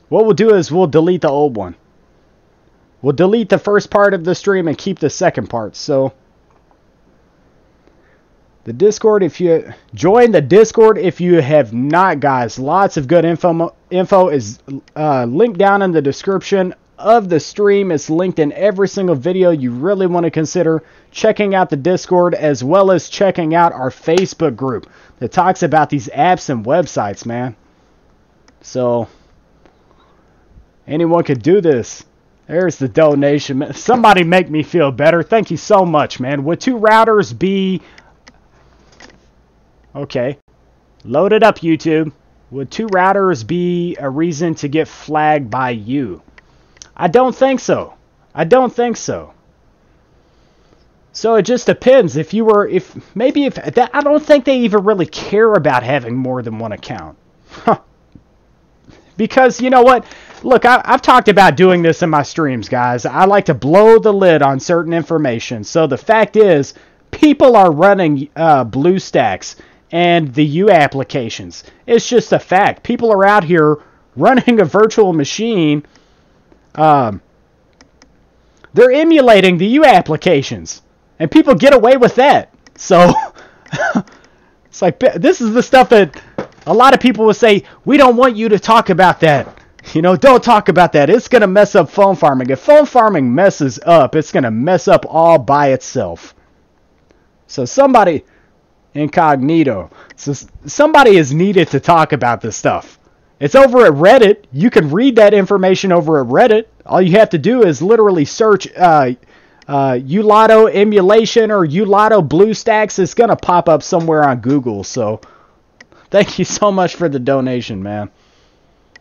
we'll do is we'll delete the old one. We'll delete the first part of the stream and keep the second part. So, the Discord, if you... Join the Discord if you have not, guys. Lots of good info is linked down in the description of the stream. It's linked in every single video. You really want to consider checking out the Discord as well as checking out our Facebook group that talks about these apps and websites, man. So, anyone could do this. There's the donation. Somebody make me feel better. Thank you so much, man. Would 2 routers be... Okay. Load it up, YouTube. Would 2 routers be a reason to get flagged by you? I don't think so. I don't think so. So it just depends. If you were, I don't think they even really care about having more than one account. Because, you know what? Look, I've talked about doing this in my streams, guys. I like to blow the lid on certain information. So the fact is, people are running BlueStacks and the U applications. It's just a fact. People are out here running a virtual machine. They're emulating the U applications. And people get away with that. So, it's like, this is the stuff that a lot of people will say, we don't want you to talk about that. You know, don't talk about that. It's going to mess up phone farming. If phone farming messes up, it's going to mess up all by itself. So somebody... Incognito. So somebody is needed to talk about this stuff. It's over at Reddit. You can read that information over at Reddit. All you have to do is literally search ULotto emulation or ULotto BlueStacks. It's going to pop up somewhere on Google. So thank you so much for the donation, man.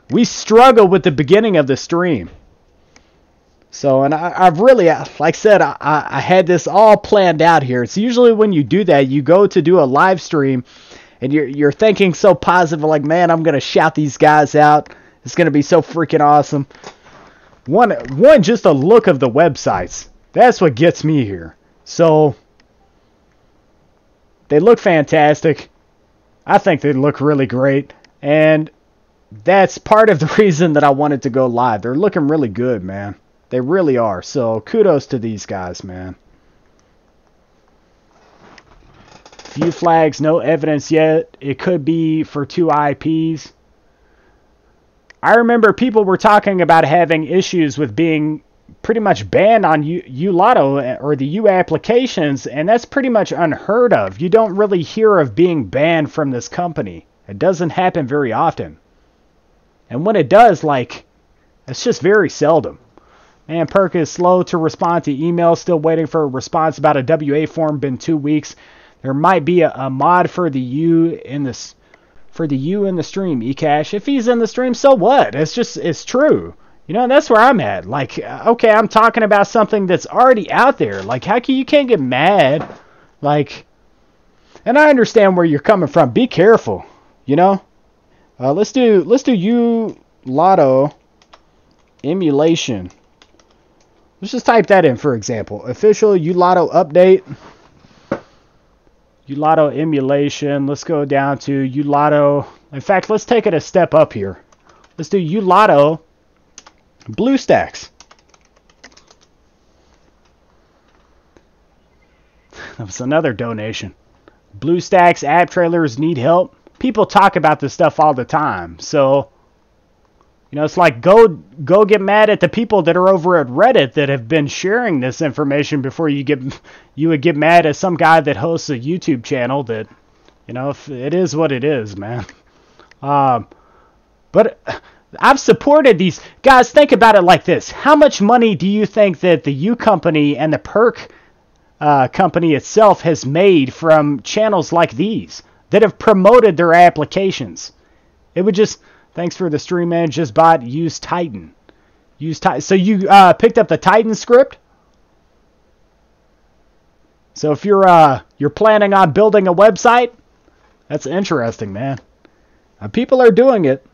We struggle with the beginning of the stream. So, and I've really, like I said, I had this all planned out here. It's usually when you do that, you go to do a live stream, and you're thinking so positive, like, man, I'm going to shout these guys out. It's going to be so freaking awesome. One, just a look of the websites. That's what gets me here. So, they look fantastic. I think they look really great. And that's part of the reason that I wanted to go live. They're looking really good, man. They really are. So, kudos to these guys, man. Few flags, no evidence yet. It could be for 2 IPs. I remember people were talking about having issues with being pretty much banned on ULotto or the U applications, and that's pretty much unheard of. You don't really hear of being banned from this company. It doesn't happen very often. And when it does, like, it's just very seldom. Man, Perk is slow to respond to emails. Still waiting for a response about a WA form. Been 2 weeks. There might be a mod for the U in this, for the U in the stream. Ecash, if he's in the stream, so what? It's true. You know, that's where I'm at. Like, okay, I'm talking about something that's already out there. Like, you can't get mad. Like, and I understand where you're coming from. Be careful. You know. Let's do ULotto emulation. Let's just type that in, for example. Official ULotto update. ULotto emulation. Let's go down to ULotto. In fact, let's take it a step up here. Let's do ULotto BlueStacks. That was another donation. BlueStacks app trailers need help. People talk about this stuff all the time. So, you know, it's like go get mad at the people that are over at Reddit that have been sharing this information before you would get mad at some guy that hosts a YouTube channel that, you know, it is what it is, man. But I've supported these guys. Think about it like this. How much money do you think that the U company and the Perk company itself has made from channels like these that have promoted their applications. It would just, thanks for the stream, man, just bought Use Titan. So you picked up the Titan script? So if you're planning on building a website, that's interesting, man. People are doing it.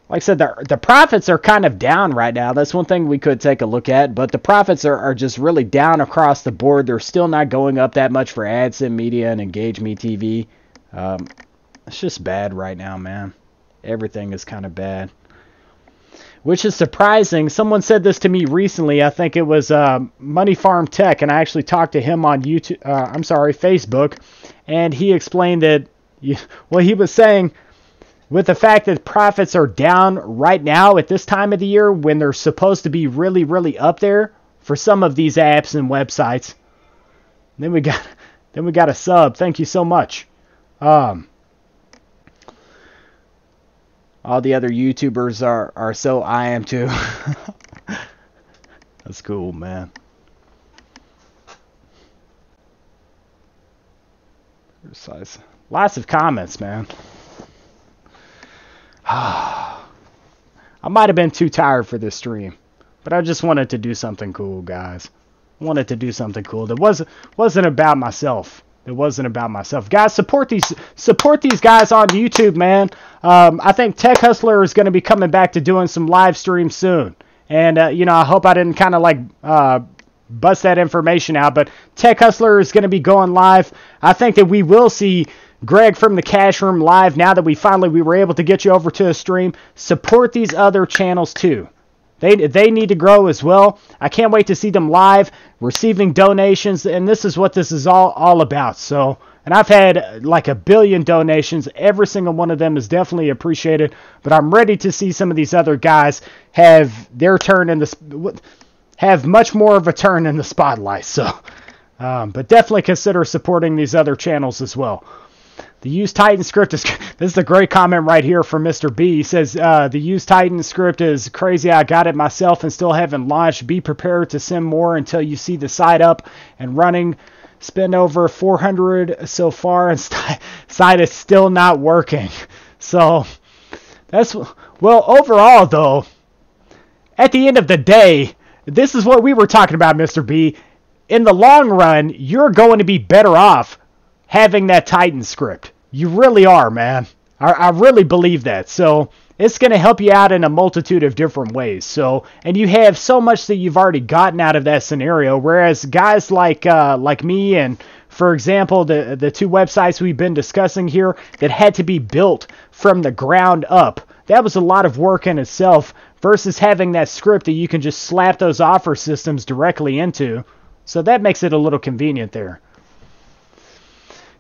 Like I said, the profits are kind of down right now. That's one thing we could take a look at. But the profits are just really down across the board. They're still not going up that much for AdSense Media and Engage Me TV. It's just bad right now, man. Everything is kind of bad. Which is surprising. Someone said this to me recently. I think it was Money Farm Tech. And I actually talked to him on Facebook. And he explained that, well, he was saying, with the fact that profits are down right now at this time of the year when they're supposed to be really, really up there for some of these apps and websites. Then we got a sub. Thank you so much. All the other YouTubers are so I am too. That's cool, man. Lots of comments, man. I might have been too tired for this stream, but I just wanted to do something cool, guys. I wanted to do something cool that wasn't about myself. It wasn't about myself. Guys, support these guys on YouTube, man. I think Tech Hustler is going to be coming back to doing some live streams soon. And I hope I didn't kind of like bust that information out, but Tech Hustler is going to be going live. I think that we will see Greg from the Cash Room live now that we were able to get you over to a stream. Support these other channels too. They need to grow as well. I can't wait to see them live, receiving donations, and this is what this is all about. So, and I've had like 1 billion donations. Every single one of them is definitely appreciated, but I'm ready to see some of these other guys have their turn in have much more of a turn in the spotlight. So, but definitely consider supporting these other channels as well. The Use Titan script is, this is a great comment right here from Mr. B. He says, the Use Titan script is crazy. I got it myself and still haven't launched. Be prepared to send more until you see the site up and running. Spend over 400 so far and site is still not working. So, well, overall though, at the end of the day, this is what we were talking about, Mr. B. In the long run, you're going to be better off having that Titan script. You really are, man. I really believe that. So it's going to help you out in a multitude of different ways. So, and you have so much that you've already gotten out of that scenario. Whereas guys like me and, for example, the two websites we've been discussing here that had to be built from the ground up, that was a lot of work in itself versus having that script that you can just slap those offer systems directly into. So that makes it a little convenient there.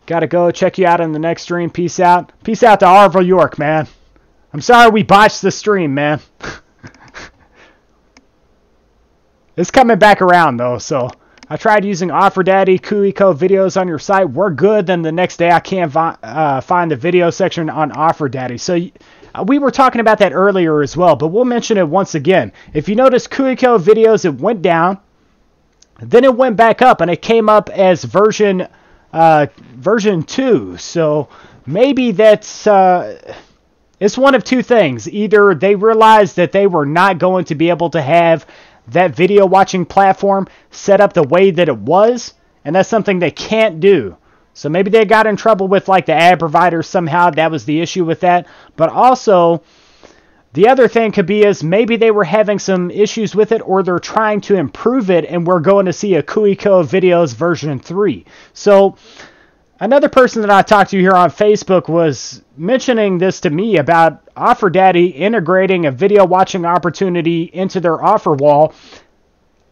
Gotta go. Check you out in the next stream. Peace out. Peace out to Arville York, man. I'm sorry we botched the stream, man. It's coming back around, though, so I tried using OfferDaddy, Kuiko videos on your site. We're good. Then the next day I can't find the video section on OfferDaddy. So we were talking about that earlier as well, but we'll mention it once again. If you notice Kuiko videos, it went down. Then it went back up, and it came up as version 2. So maybe that's it's one of two things. Either they realized that they were not going to be able to have that video watching platform set up the way that it was, and that's something they can't do. So maybe they got in trouble with like the ad provider somehow. That was the issue with that. But also, the other thing could be is maybe they were having some issues with it, or they're trying to improve it, and we're going to see a Kuiko videos version 3. So another person that I talked to here on Facebook was mentioning this to me about OfferDaddy integrating a video watching opportunity into their offer wall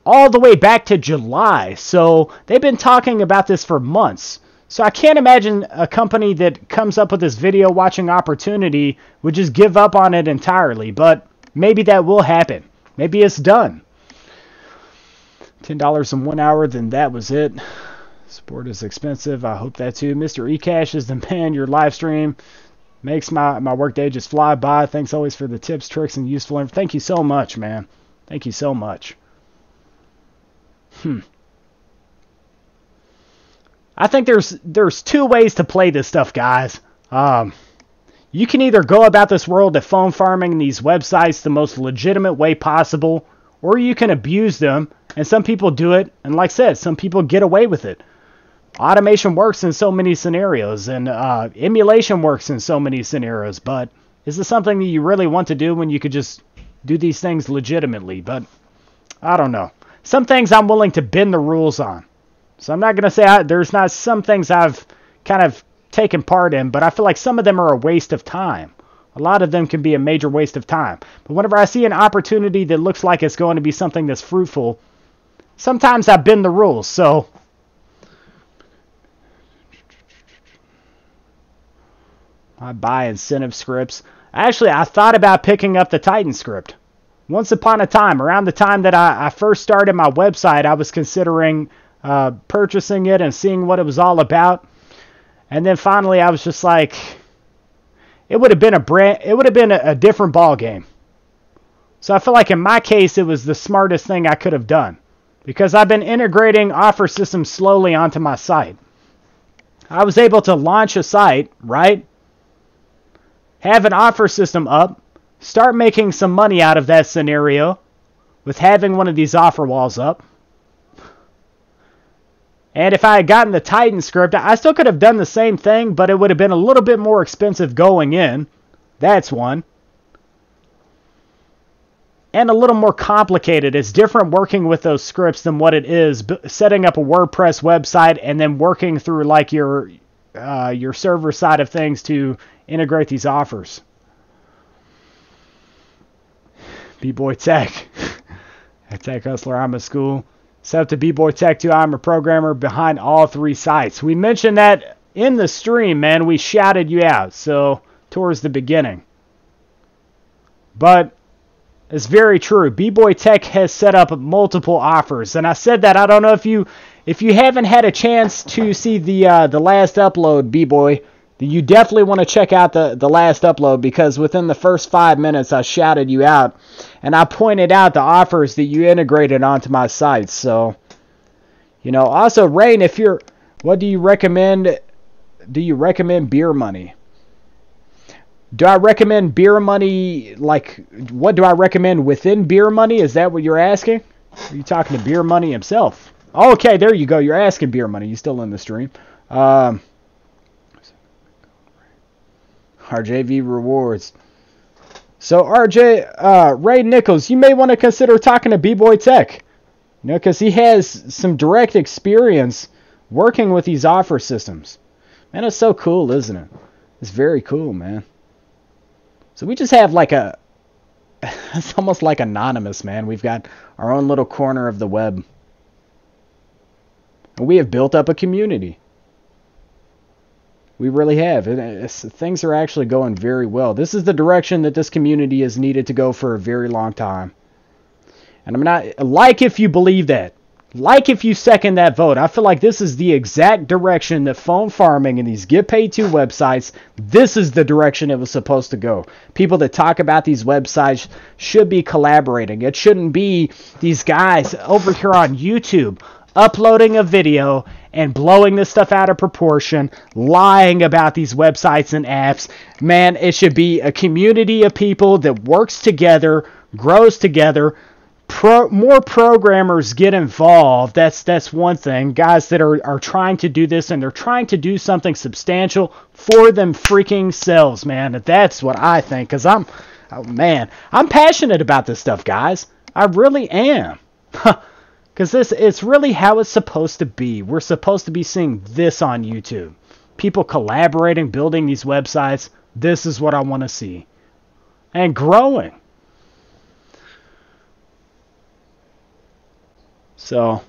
all the way back to July. So they've been talking about this for months. So I can't imagine a company that comes up with this video watching opportunity would just give up on it entirely. But maybe that will happen. Maybe it's done. $10 in 1 hour, then that was it. Sport is expensive. I hope that too. Mr. Ecash is the man. Your live stream makes my work day just fly by. Thanks always for the tips, tricks, and useful info. Thank you so much, man. Thank you so much. I think there's two ways to play this stuff, guys. You can either go about this world of phone farming these websites the most legitimate way possible, or you can abuse them, and some people do it, and like I said, some people get away with it. Automation works in so many scenarios, and emulation works in so many scenarios, but is this something that you really want to do when you could just do these things legitimately? But I don't know. Some things I'm willing to bend the rules on. So I'm not going to say there's not some things I've kind of taken part in, but I feel like some of them are a waste of time. A lot of them can be a major waste of time. But whenever I see an opportunity that looks like it's going to be something that's fruitful, sometimes I bend the rules. So I buy incentive scripts. Actually, I thought about picking up the Titan script. Once upon a time, around the time that I first started my website, I was considering purchasing it and seeing what it was all about. And then finally I was just like, it would have been a different ball game. So I feel like in my case it was the smartest thing I could have done, because I've been integrating offer systems slowly onto my site. I was able to launch a site, right? Have an offer system up, start making some money out of that scenario with having one of these offer walls up. And if I had gotten the Titan script, I still could have done the same thing, but it would have been a little bit more expensive going in. That's one. And a little more complicated. It's different working with those scripts than what it is setting up a WordPress website and then working through like your server side of things to integrate these offers. B-Boy Tech. At Tech Hustler, I'm a school. Set up to B-Boy Tech 2, I'm a programmer behind all three sites. We mentioned that in the stream, man. We shouted you out, so towards the beginning. But it's very true. B-Boy Tech has set up multiple offers, and I said that. I don't know if you haven't had a chance to see the last upload, B-Boy, you definitely want to check out the last upload, because within the first 5 minutes I shouted you out and I pointed out the offers that you integrated onto my site. So, also, Rain, what do you recommend? Do you recommend beer money? Do I recommend beer money, like, what do I recommend within beer money? Is that what you're asking? Are you talking to beer money himself? Oh, okay, there you go. You're asking beer money. You still in the stream. RJV rewards. So Ray Nichols, you may want to consider talking to B-Boy Tech. Because he has some direct experience working with these offer systems. Man, it's so cool, isn't it? It's very cool, man. So we just have like it's almost like anonymous, man. We've got our own little corner of the web. And we have built up a community. We really have. Things are actually going very well. This is the direction that this community has needed to go for a very long time. And I'm not, like if you believe that. Like if you second that vote. I feel like this is the exact direction that phone farming and these get paid to websites, this is the direction it was supposed to go. People that talk about these websites should be collaborating. It shouldn't be these guys over here on YouTube uploading a video and blowing this stuff out of proportion, lying about these websites and apps. Man, it should be a community of people that works together, grows together. More programmers get involved. That's one thing. Guys that are trying to do this, and they're trying to do something substantial for them freaking selves, man. That's what I think, because I'm passionate about this stuff, guys. I really am. Because it's really how it's supposed to be. We're supposed to be seeing this on YouTube. People collaborating, building these websites. This is what I want to see. And growing. So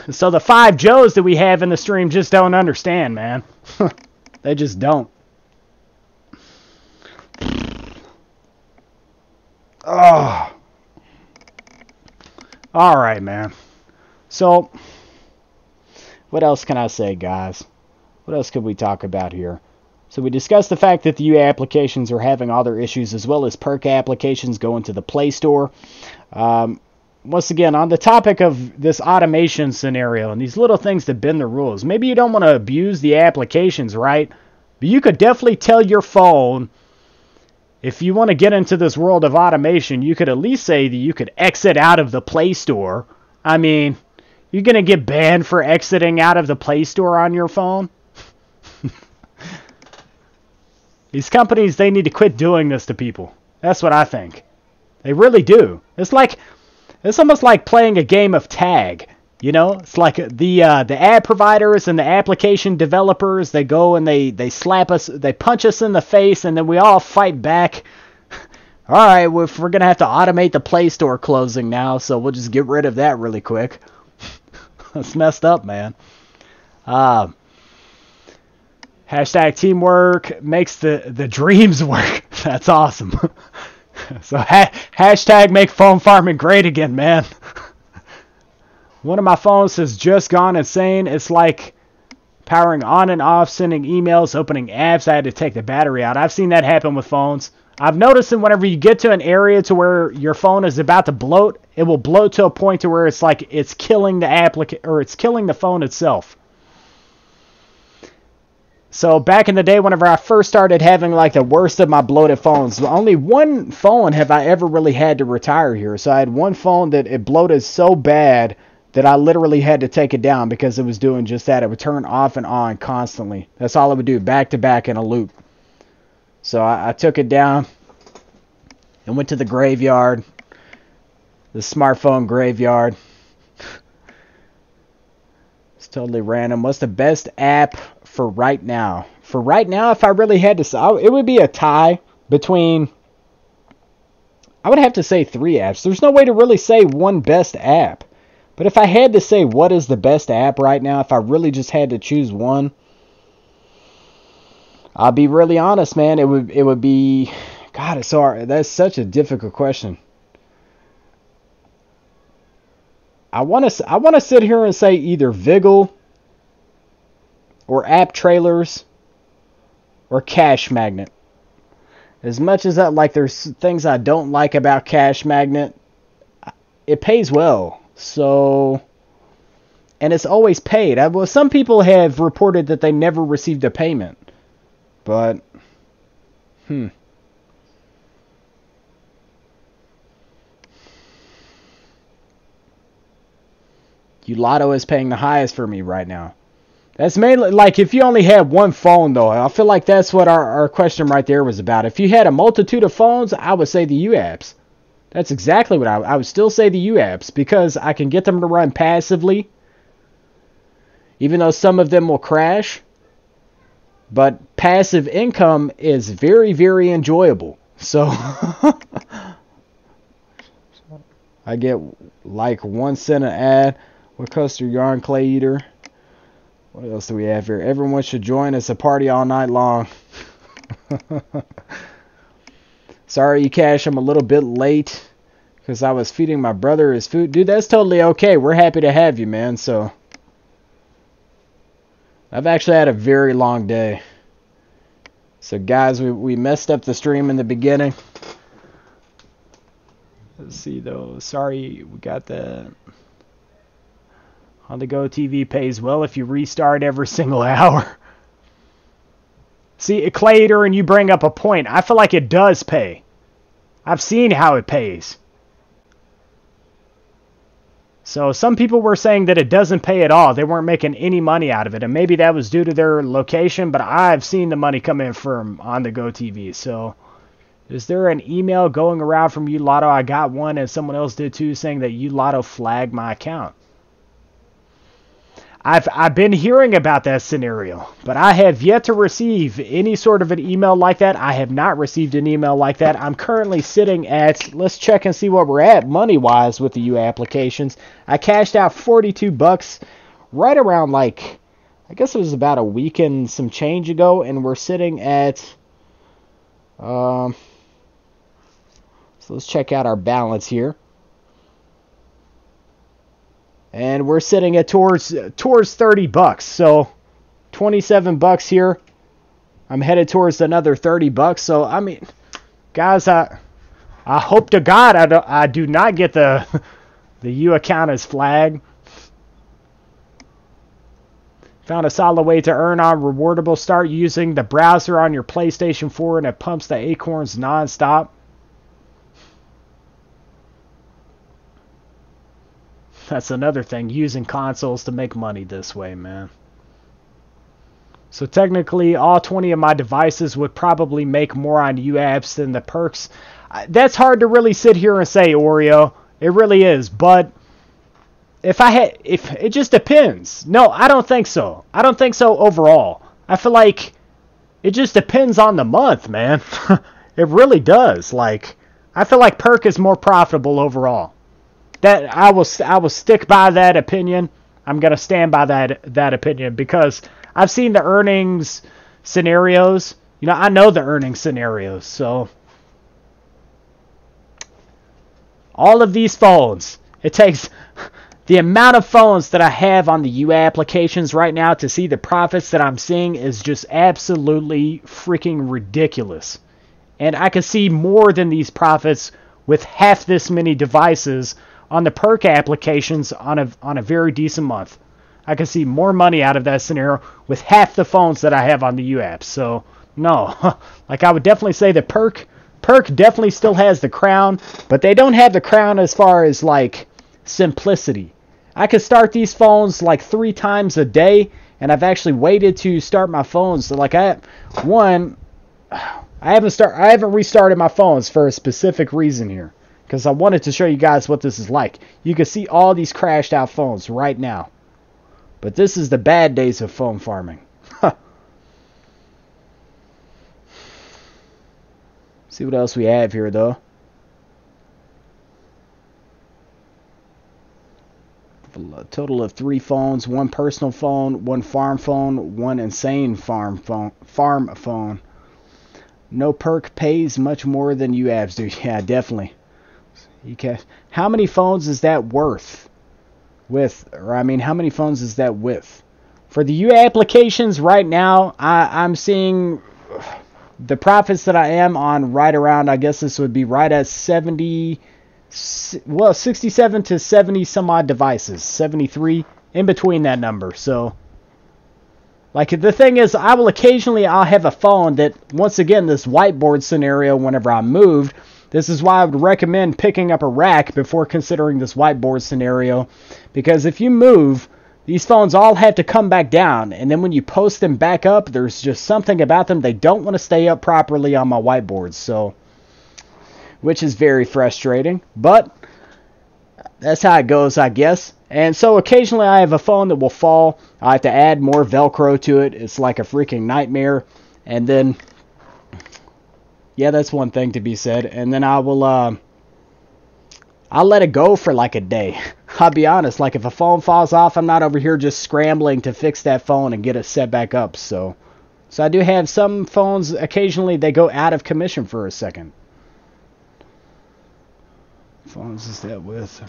the 5 Joes that we have in the stream just don't understand, man. They just don't. Oh. Alright, man. So, what else can I say, guys? What else could we talk about here? So we discussed the fact that the UI applications are having all their issues, as well as perk applications going to the Play Store. once again, on the topic of this automation scenario and these little things that bend the rules, maybe you don't want to abuse the applications, right? But you could definitely tell your phone, if you want to get into this world of automation, you could at least say that you could exit out of the Play Store. I mean, you're going to get banned for exiting out of the Play Store on your phone? These companies, they need to quit doing this to people. That's what I think. They really do. It's almost like playing a game of tag. You know, it's like the ad providers and the application developers, they go and they slap us, they punch us in the face, and then we all fight back. All right, well, if we're going to have to automate the Play Store closing now, so we'll just get rid of that really quick. That's messed up, man. Hashtag teamwork makes the dreams work. That's awesome. So hashtag make phone farming great again, man. One of my phones has just gone insane. It's like powering on and off, sending emails, opening apps. I had to take the battery out. I've seen that happen with phones. I've noticed that whenever you get to an area to where your phone is about to bloat, it will bloat to a point to where it's like it's killing the it's killing the phone itself. So back in the day, whenever I first started having like the worst of my bloated phones, only one phone have I ever really had to retire here. So I had one phone that it bloated so bad that I literally had to take it down because it was doing just that. It would turn off and on constantly. That's all it would do, back to back in a loop. So I took it down and went to the graveyard, the smartphone graveyard. It's totally random. What's the best app for right now? For right now, if I really had to say, it would be a tie between, I would have to say 3 apps. There's no way to really say one best app. But if I had to say what is the best app right now, if I really just had to choose one, I'll be really honest, man. It would be, God, it's so hard. That's such a difficult question. I want to sit here and say either Vigil or App Trailers or CashMagnet. As much as there's things I don't like about CashMagnet, it pays well. So, and it's always paid. Well, some people have reported that they never received a payment. But, Lotto is paying the highest for me right now. That's mainly, like, if you only had one phone, though. I feel like that's what our question right there was about. If you had a multitude of phones, I would say the U-apps. That's exactly what I would still say the U-apps, because I can get them to run passively, even though some of them will crash. But passive income is very, very enjoyable. So I get like 1 cent an ad. What coaster yarn clay eater? What else do we have here? Everyone should join us a party all night long. Sorry, Cash, I'm a little bit late because I was feeding my brother his food. Dude, that's totally okay. We're happy to have you, man. So I've actually had a very long day. So, guys, we messed up the stream in the beginning. Let's see, though. Sorry, we got that. On the Go TV pays well if you restart every single hour. See, Claytor, and you bring up a point. I feel like it does pay. I've seen how it pays. So some people were saying that it doesn't pay at all. They weren't making any money out of it. And maybe that was due to their location, but I've seen the money come in from On the Go TV. So is there an email going around from Lotto? I got one, and someone else did too, saying that Lotto flagged my account. I've been hearing about that scenario, but I have yet to receive any sort of an email like that. I have not received an email like that. I'm currently sitting at, let's check and see what we're at money-wise with the U applications. I cashed out $42 right around, like, I guess it was about a week and some change ago, and we're sitting at, so let's check out our balance here. And we're sitting at towards $30. So $27 here. I'm headed towards another $30. So I mean, guys, I hope to God I do not get the The U account is flagged. Found a solid way to earn on Rewardable. Start using the browser on your PlayStation 4 and it pumps the acorns non-stop. That's another thing, using consoles to make money this way, man. So technically, all 20 of my devices would probably make more on UApps than the perks. That's hard to really sit here and say, Oreo. It really is, but if it just depends. No, I don't think so. I don't think so overall. I feel like it just depends on the month, man. It really does. Like, I feel like perk is more profitable overall. That I will stick by that opinion. I'm gonna stand by that opinion because I've seen the earnings scenarios. You know, I know the earnings scenarios. So all of these phones, it takes the amount of phones that I have on the UA applications right now to see the profits that I'm seeing is just absolutely freaking ridiculous. And I can see more than these profits with half this many devices on the perk applications on a very decent month. I can see more money out of that scenario with half the phones that I have on the UApps. So, no. Like, I would definitely say that perk definitely still has the crown, but they don't have the crown as far as, like, simplicity. I could start these phones, like, 3 times a day, and I've actually waited to start my phones. So, like, I haven't restarted my phones for a specific reason here. Because I wanted to show you guys what this is like. You can see all these crashed out phones right now. But this is the bad days of phone farming. See what else we have here, though. A total of 3 phones. 1 personal phone, 1 farm phone, 1 insane farm phone. No perk pays much more than UApps do. Yeah, definitely. How many phones is that worth? How many phones is that with? For the UA applications right now, I'm seeing the profits that I am on right around, I guess this would be right at 67 to 70 some odd devices. 73, in between that number. So, like, the thing is, I'll have a phone that, once again, this whiteboard scenario, whenever I moved, this is why I would recommend picking up a rack before considering this whiteboard scenario. Because if you move, these phones all have to come back down. And then when you post them back up, there's just something about them. They don't want to stay up properly on my whiteboard. So, which is very frustrating. But that's how it goes, I guess. And so occasionally I have a phone that will fall. I have to add more Velcro to it. It's like a freaking nightmare. And then, yeah, that's one thing to be said. And then I'll let it go for like a day. I'll be honest, like if a phone falls off, I'm not over here just scrambling to fix that phone and get it set back up. So I do have some phones, occasionally they go out of commission for a second. Phones is that with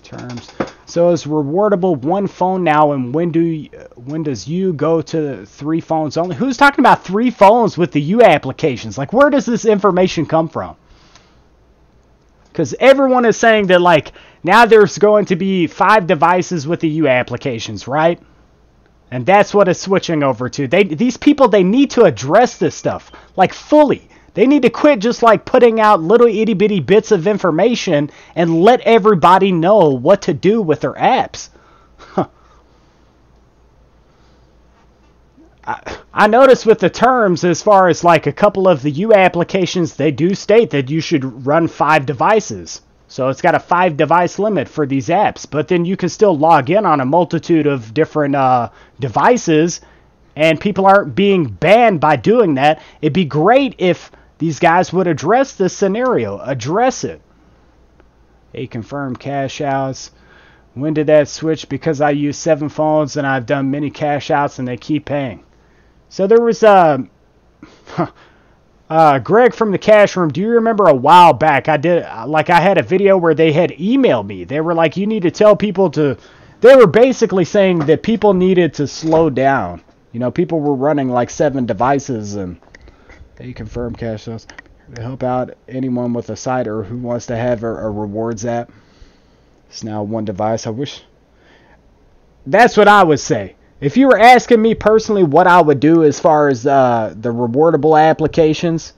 terms. So it's rewardable 1 phone now, and when does you go to 3 phones only? Who's talking about 3 phones with the U applications? Like, where does this information come from? Because everyone is saying that, like, now there's going to be 5 devices with the U applications, right? And that's what it's switching over to. These people, they need to address this stuff, like, fully. They need to quit just, like, putting out little itty-bitty bits of information and let everybody know what to do with their apps. I noticed with the terms, as far as, like, a couple of the U applications, they do state that you should run 5 devices. So it's got a 5-device limit for these apps. But then you can still log in on a multitude of different devices, and people aren't being banned by doing that. It'd be great if these guys would address this scenario. Address it. Hey, confirm cash outs. When did that switch? Because I use 7 phones and I've done many cash outs and they keep paying. So there was Greg from the Cash Room. Do you remember a while back I had a video where they had emailed me. They were like, you need to tell people to... They were basically saying that people needed to slow down. You know, people were running like 7 devices, and they confirm cash outs to help out anyone with a site or who wants to have a rewards app. It's now one device. I wish. That's what I would say. If you were asking me personally what I would do as far as the rewardable applications,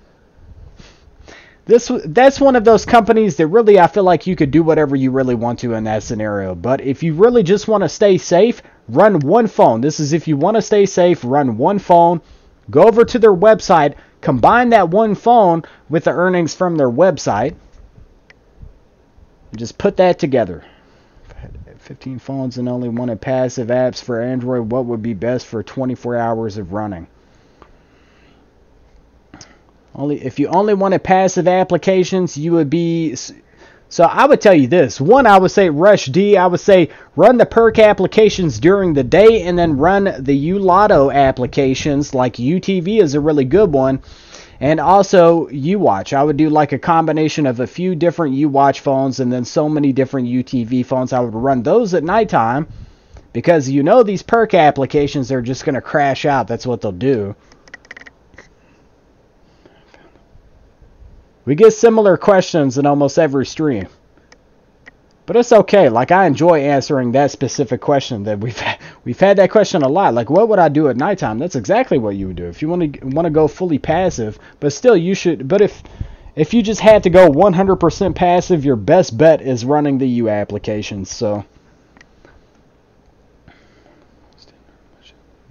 that's one of those companies that really I feel like you could do whatever you really want to in that scenario. But if you really just want to stay safe, run one phone. This is if you want to stay safe, run one phone. Go over to their website, combine that one phone with the earnings from their website, and just put that together. 15 phones and only wanted passive apps for Android. What would be best for 24 hours of running? If you only wanted passive applications, you would be... So I would tell you this. One, I would say Rush D. I would say run the perk applications during the day and then run the ULotto applications. Like UTV is a really good one. And also UWatch. I would do like a combination of a few different UWatch phones and then so many different UTV phones. I would run those at nighttime because you know these perk applications are just going to crash out. That's what they'll do. We get similar questions in almost every stream. But it's okay. Like, I enjoy answering that specific question. That we've had that question a lot. Like, what would I do at nighttime? That's exactly what you would do. If you want to go fully passive, but still you should. But if you just had to go 100% passive, your best bet is running the U applications. So,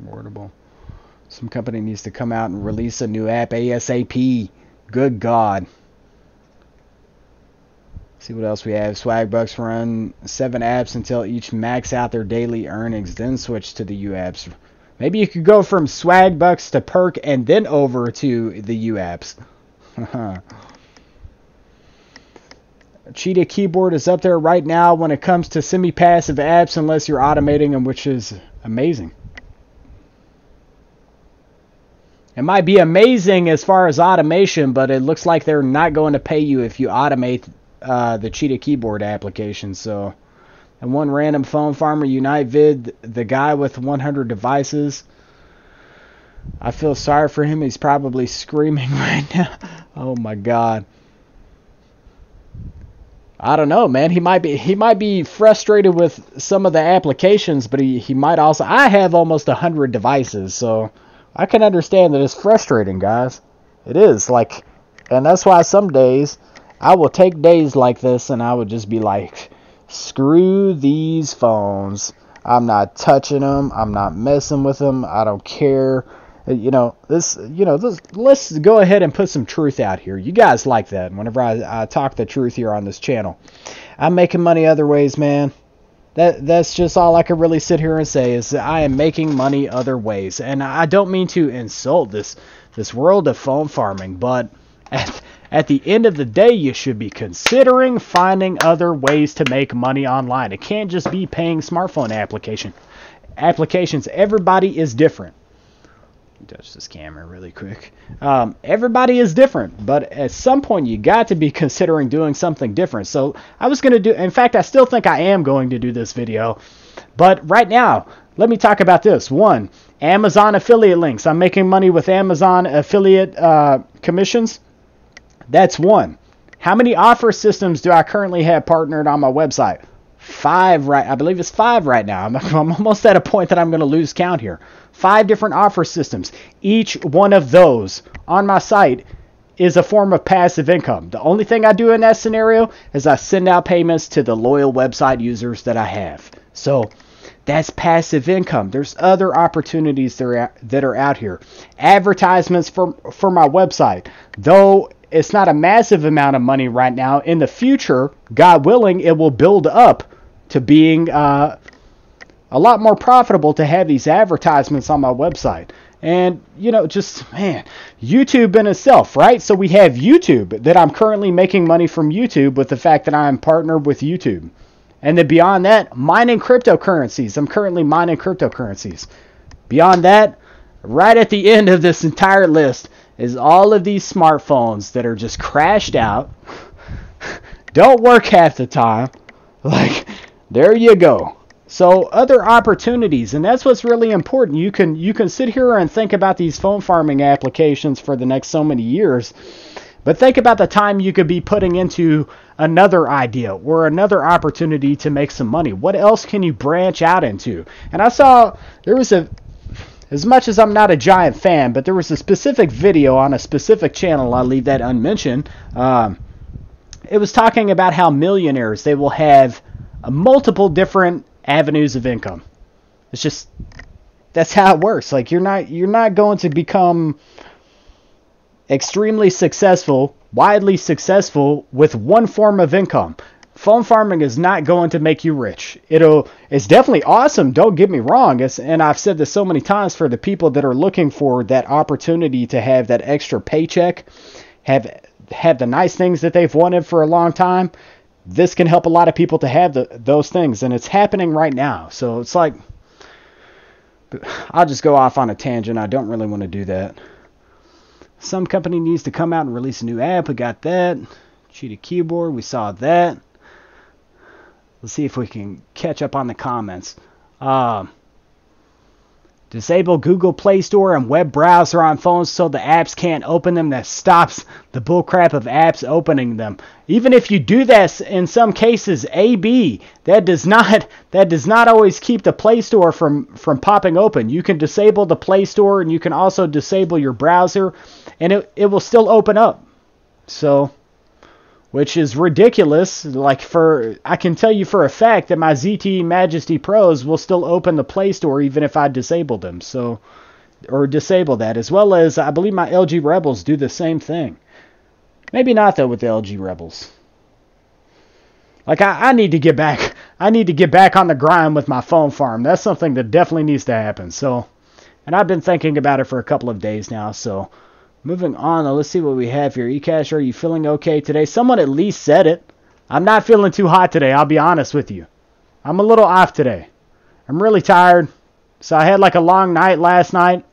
rewardable. Some company needs to come out and release a new app ASAP. Good God. See what else we have. Swagbucks run 7 apps until each max out their daily earnings, then switch to the U apps. Maybe you could go from Swagbucks to perk and then over to the U apps. Cheetah Keyboard is up there right now when it comes to semi-passive apps, unless you're automating them, which is amazing. It might be amazing as far as automation, but it looks like they're not going to pay you if you automate the Cheetah Keyboard application. So, and one random phone farmer, Unite Vid, the guy with 100 devices. I feel sorry for him. He's probably screaming right now. Oh my God. I don't know, man. He might be frustrated with some of the applications, but he might also. I have almost 100 devices, so I can understand that it's frustrating, guys. It is, like, and that's why some days I will take days like this and I would just be like, screw these phones. I'm not touching them. I'm not messing with them. I don't care. Let's go ahead and put some truth out here. You guys like that whenever I talk the truth here on this channel. I'm making money other ways, man. That's just all I can really sit here and say is that I am making money other ways. And I don't mean to insult this world of phone farming, but at the end of the day, you should be considering finding other ways to make money online. It can't just be paying smartphone applications. Everybody is different. Touch this camera really quick. Everybody is different, but at some point you got to be considering doing something different. So I was going to do, in fact, I still think I am going to do this video, but right now, let me talk about this. One, Amazon affiliate links. I'm making money with Amazon affiliate commissions. That's one. How many offer systems do I currently have partnered on my website? 5, right? I believe it's 5 right now. I'm almost at a point that I'm going to lose count here. 5 different offer systems. Each one of those on my site is a form of passive income. The only thing I do in that scenario is I send out payments to the loyal website users that I have. So that's passive income. There's other opportunities that are out here. Advertisements for my website. Though it's not a massive amount of money right now, in the future, God willing, it will build up to being a lot more profitable to have these advertisements on my website. And, YouTube in itself, right? So we have YouTube, that I'm currently making money from YouTube with the fact that I'm partnered with YouTube. And then beyond that, mining cryptocurrencies. I'm currently mining cryptocurrencies. Beyond that, right at the end of this entire list is all of these smartphones that are just crashed out, don't work half the time. Like, there you go. So other opportunities, and that's what's really important. You can sit here and think about these phone farming applications for the next so many years, But think about the time you could be putting into another idea or another opportunity to make some money. What else can you branch out into? And I saw there was as much as I'm not a giant fan, but there was a specific video on a specific channel, I'll leave that unmentioned. It was talking about how millionaires, they will have multiple different avenues of income. It's just, that's how it works. Like, you're not going to become extremely successful, widely successful with one form of income. Phone farming is not going to make you rich. It's definitely awesome, don't get me wrong. And I've said this so many times, for the people that are looking for that opportunity to have that extra paycheck, have the nice things that they've wanted for a long time, this can help a lot of people to have those things, and it's happening right now. So it's like, I'll just go off on a tangent. I don't really want to do that. Some company needs to come out and release a new app. We got that. Cheetah keyboard. We saw that. Let's see if we can catch up on the comments. Disable Google Play Store and web browser on phones so the apps can't open them. That stops the bullcrap of apps opening them. Even if you do that in some cases, AB, that does not always keep the Play Store from popping open. You can disable the Play Store, and you can also disable your browser, and it will still open up. So, which is ridiculous. Like, I can tell you for a fact that my ZTE Majesty Pros will still open the Play Store even if I disable them. So, or disable that, as well as I believe my LG Rebels do the same thing. Maybe not though with the LG Rebels. Like, I need to get back. I need to get back on the grind with my phone farm. That's something that definitely needs to happen. So, and I've been thinking about it for a couple of days now. So, moving on, let's see what we have here. Ecash, are you feeling okay today? Someone at least said it. I'm not feeling too hot today, I'll be honest with you. I'm a little off today. I'm really tired. So I had like a long night last night.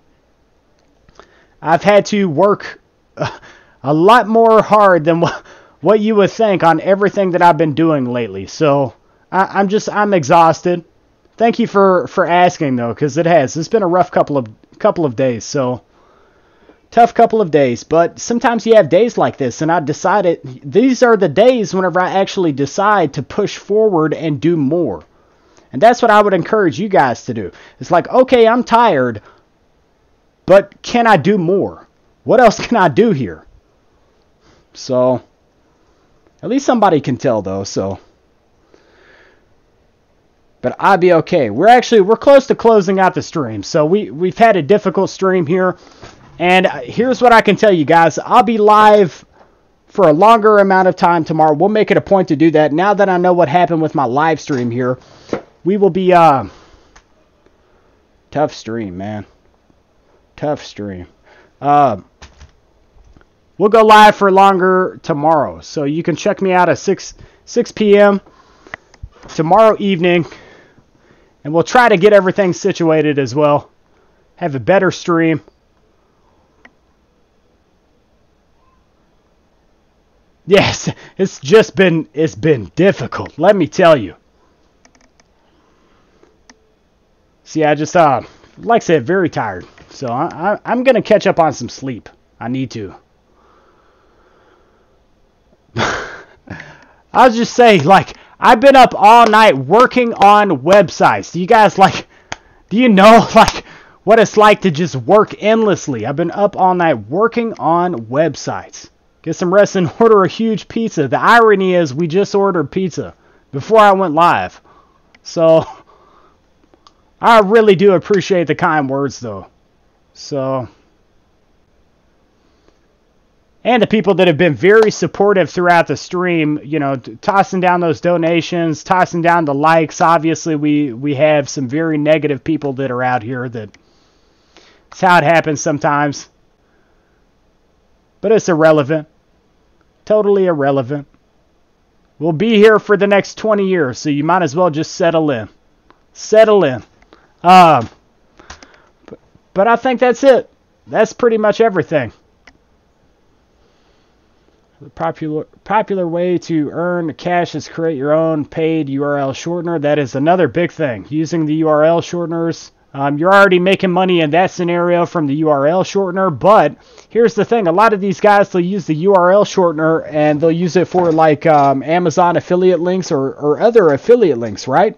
I've had to work a lot more hard than what you would think on everything that I've been doing lately. So I'm exhausted. Thank you for asking though, because it's been a rough couple of days. So tough couple of days, but sometimes you have days like this, and I decided these are the days whenever I actually decide to push forward and do more. And that's what I would encourage you guys to do. It's like, okay, I'm tired, but can I do more? What else can I do here? So, at least somebody can tell though, so. But I'll be okay. We're close to closing out the stream. So we've had a difficult stream here. And here's what I can tell you guys. I'll be live for a longer amount of time tomorrow. We'll make it a point to do that. Now that I know what happened with my live stream here, we will be... tough stream, man. Tough stream. We'll go live for longer tomorrow. So you can check me out at 6 p.m. tomorrow evening. And we'll try to get everything situated as well. Have a better stream. Yes, it's been difficult, let me tell you. See, I just, like I said, very tired. So I'm going to catch up on some sleep. I need to. I'll just say, like, I've been up all night working on websites. Do you know, like, what it's like to just work endlessly? I've been up all night working on websites. Get some rest and order a huge pizza. The irony is we just ordered pizza before I went live. So, I really do appreciate the kind words though. So, and the people that have been very supportive throughout the stream, you know, tossing down those donations, tossing down the likes. Obviously, we have some very negative people that are out here. That's how it happens sometimes. But it's irrelevant. Totally irrelevant. We'll be here for the next 20 years, so you might as well just settle in. Settle in. But I think that's it. That's pretty much everything. The popular way to earn cash is create your own paid URL shortener. That is another big thing. Using the URL shorteners. You're already making money in that scenario from the URL shortener, but here's the thing. A lot of these guys, they'll use the URL shortener and they'll use it for like Amazon affiliate links or other affiliate links, right?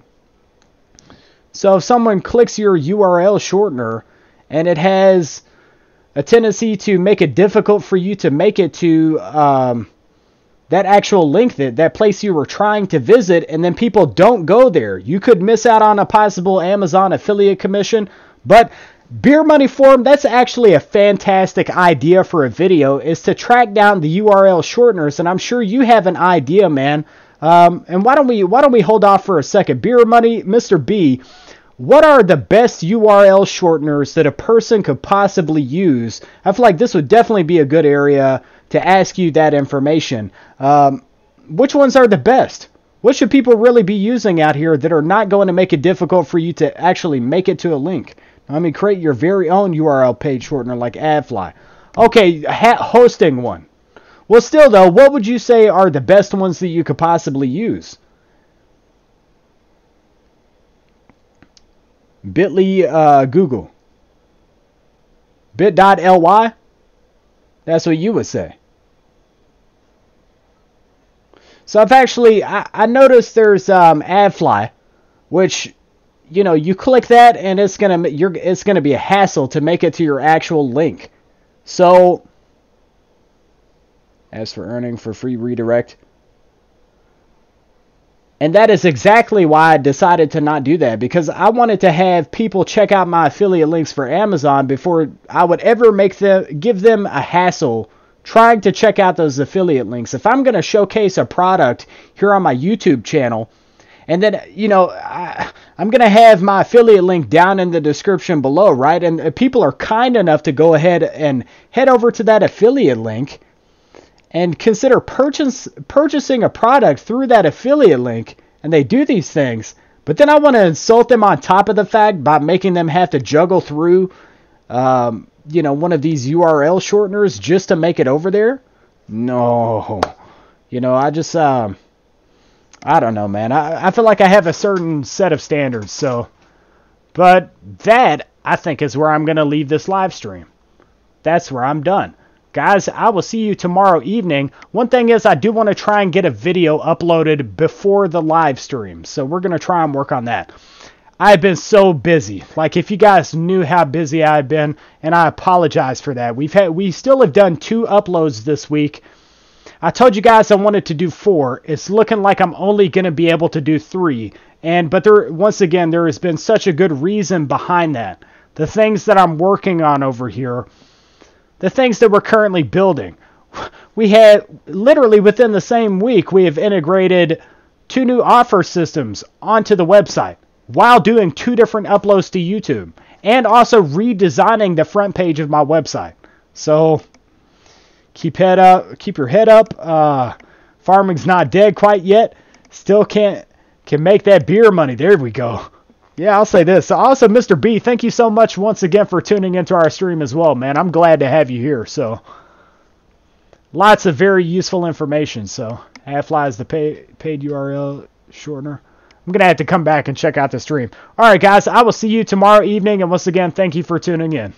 So if someone clicks your URL shortener and it has a tendency to make it difficult for you to make it to that actual link, that place you were trying to visit, and then people don't go there, you could miss out on a possible Amazon affiliate commission. But Beer Money Forum, that's actually a fantastic idea for a video, is to track down the URL shorteners, and I'm sure you have an idea, man. And why don't we hold off for a second? Beer Money, Mr. B, what are the best URL shorteners that a person could possibly use? I feel like this would definitely be a good area to ask you that information. Which ones are the best? What should people really be using out here that are not going to make it difficult for you to actually make it to a link? I mean, create your very own URL page shortener like AdFly. Okay, hosting one. Well, still though, what would you say are the best ones that you could possibly use? Bitly, Google. Bit.ly? That's what you would say. So I've actually, I noticed there's AdFly, which, you know, you click that and it's gonna be a hassle to make it to your actual link. So, as for earning for free redirect. And that is exactly why I decided to not do that, because I wanted to have people check out my affiliate links for Amazon before I would ever give them a hassle trying to check out those affiliate links. If I'm going to showcase a product here on my YouTube channel, and then, you know, I'm going to have my affiliate link down in the description below, right? And people are kind enough to go ahead and head over to that affiliate link and consider purchasing a product through that affiliate link, and they do these things, but then I want to insult them on top of the fact by making them have to juggle through, you know, one of these URL shorteners just to make it over there? No. You know, I just, I don't know, man. I feel like I have a certain set of standards, so. But that, I think, is where I'm going to leave this live stream. That's where I'm done. Guys, I will see you tomorrow evening. One thing is, I do want to try and get a video uploaded before the live stream. So we're going to try and work on that. I've been so busy. Like, if you guys knew how busy I've been, and I apologize for that. We still have done 2 uploads this week. I told you guys I wanted to do 4. It's looking like I'm only going to be able to do 3. But once again, there has been such a good reason behind that. The things that I'm working on over here, the things that we're currently building. We had, literally within the same week, we have integrated 2 new offer systems onto the website while doing 2 different uploads to YouTube, and also redesigning the front page of my website. So keep your head up. Farming's not dead quite yet. Still can make that beer money. There we go. Yeah, I'll say this. Also, Mr. B, thank you so much once again for tuning into our stream as well, man. I'm glad to have you here. So, lots of very useful information. So, AdFly is the paid URL shortener. I'm going to have to come back and check out the stream. All right, guys, I will see you tomorrow evening. And once again, thank you for tuning in.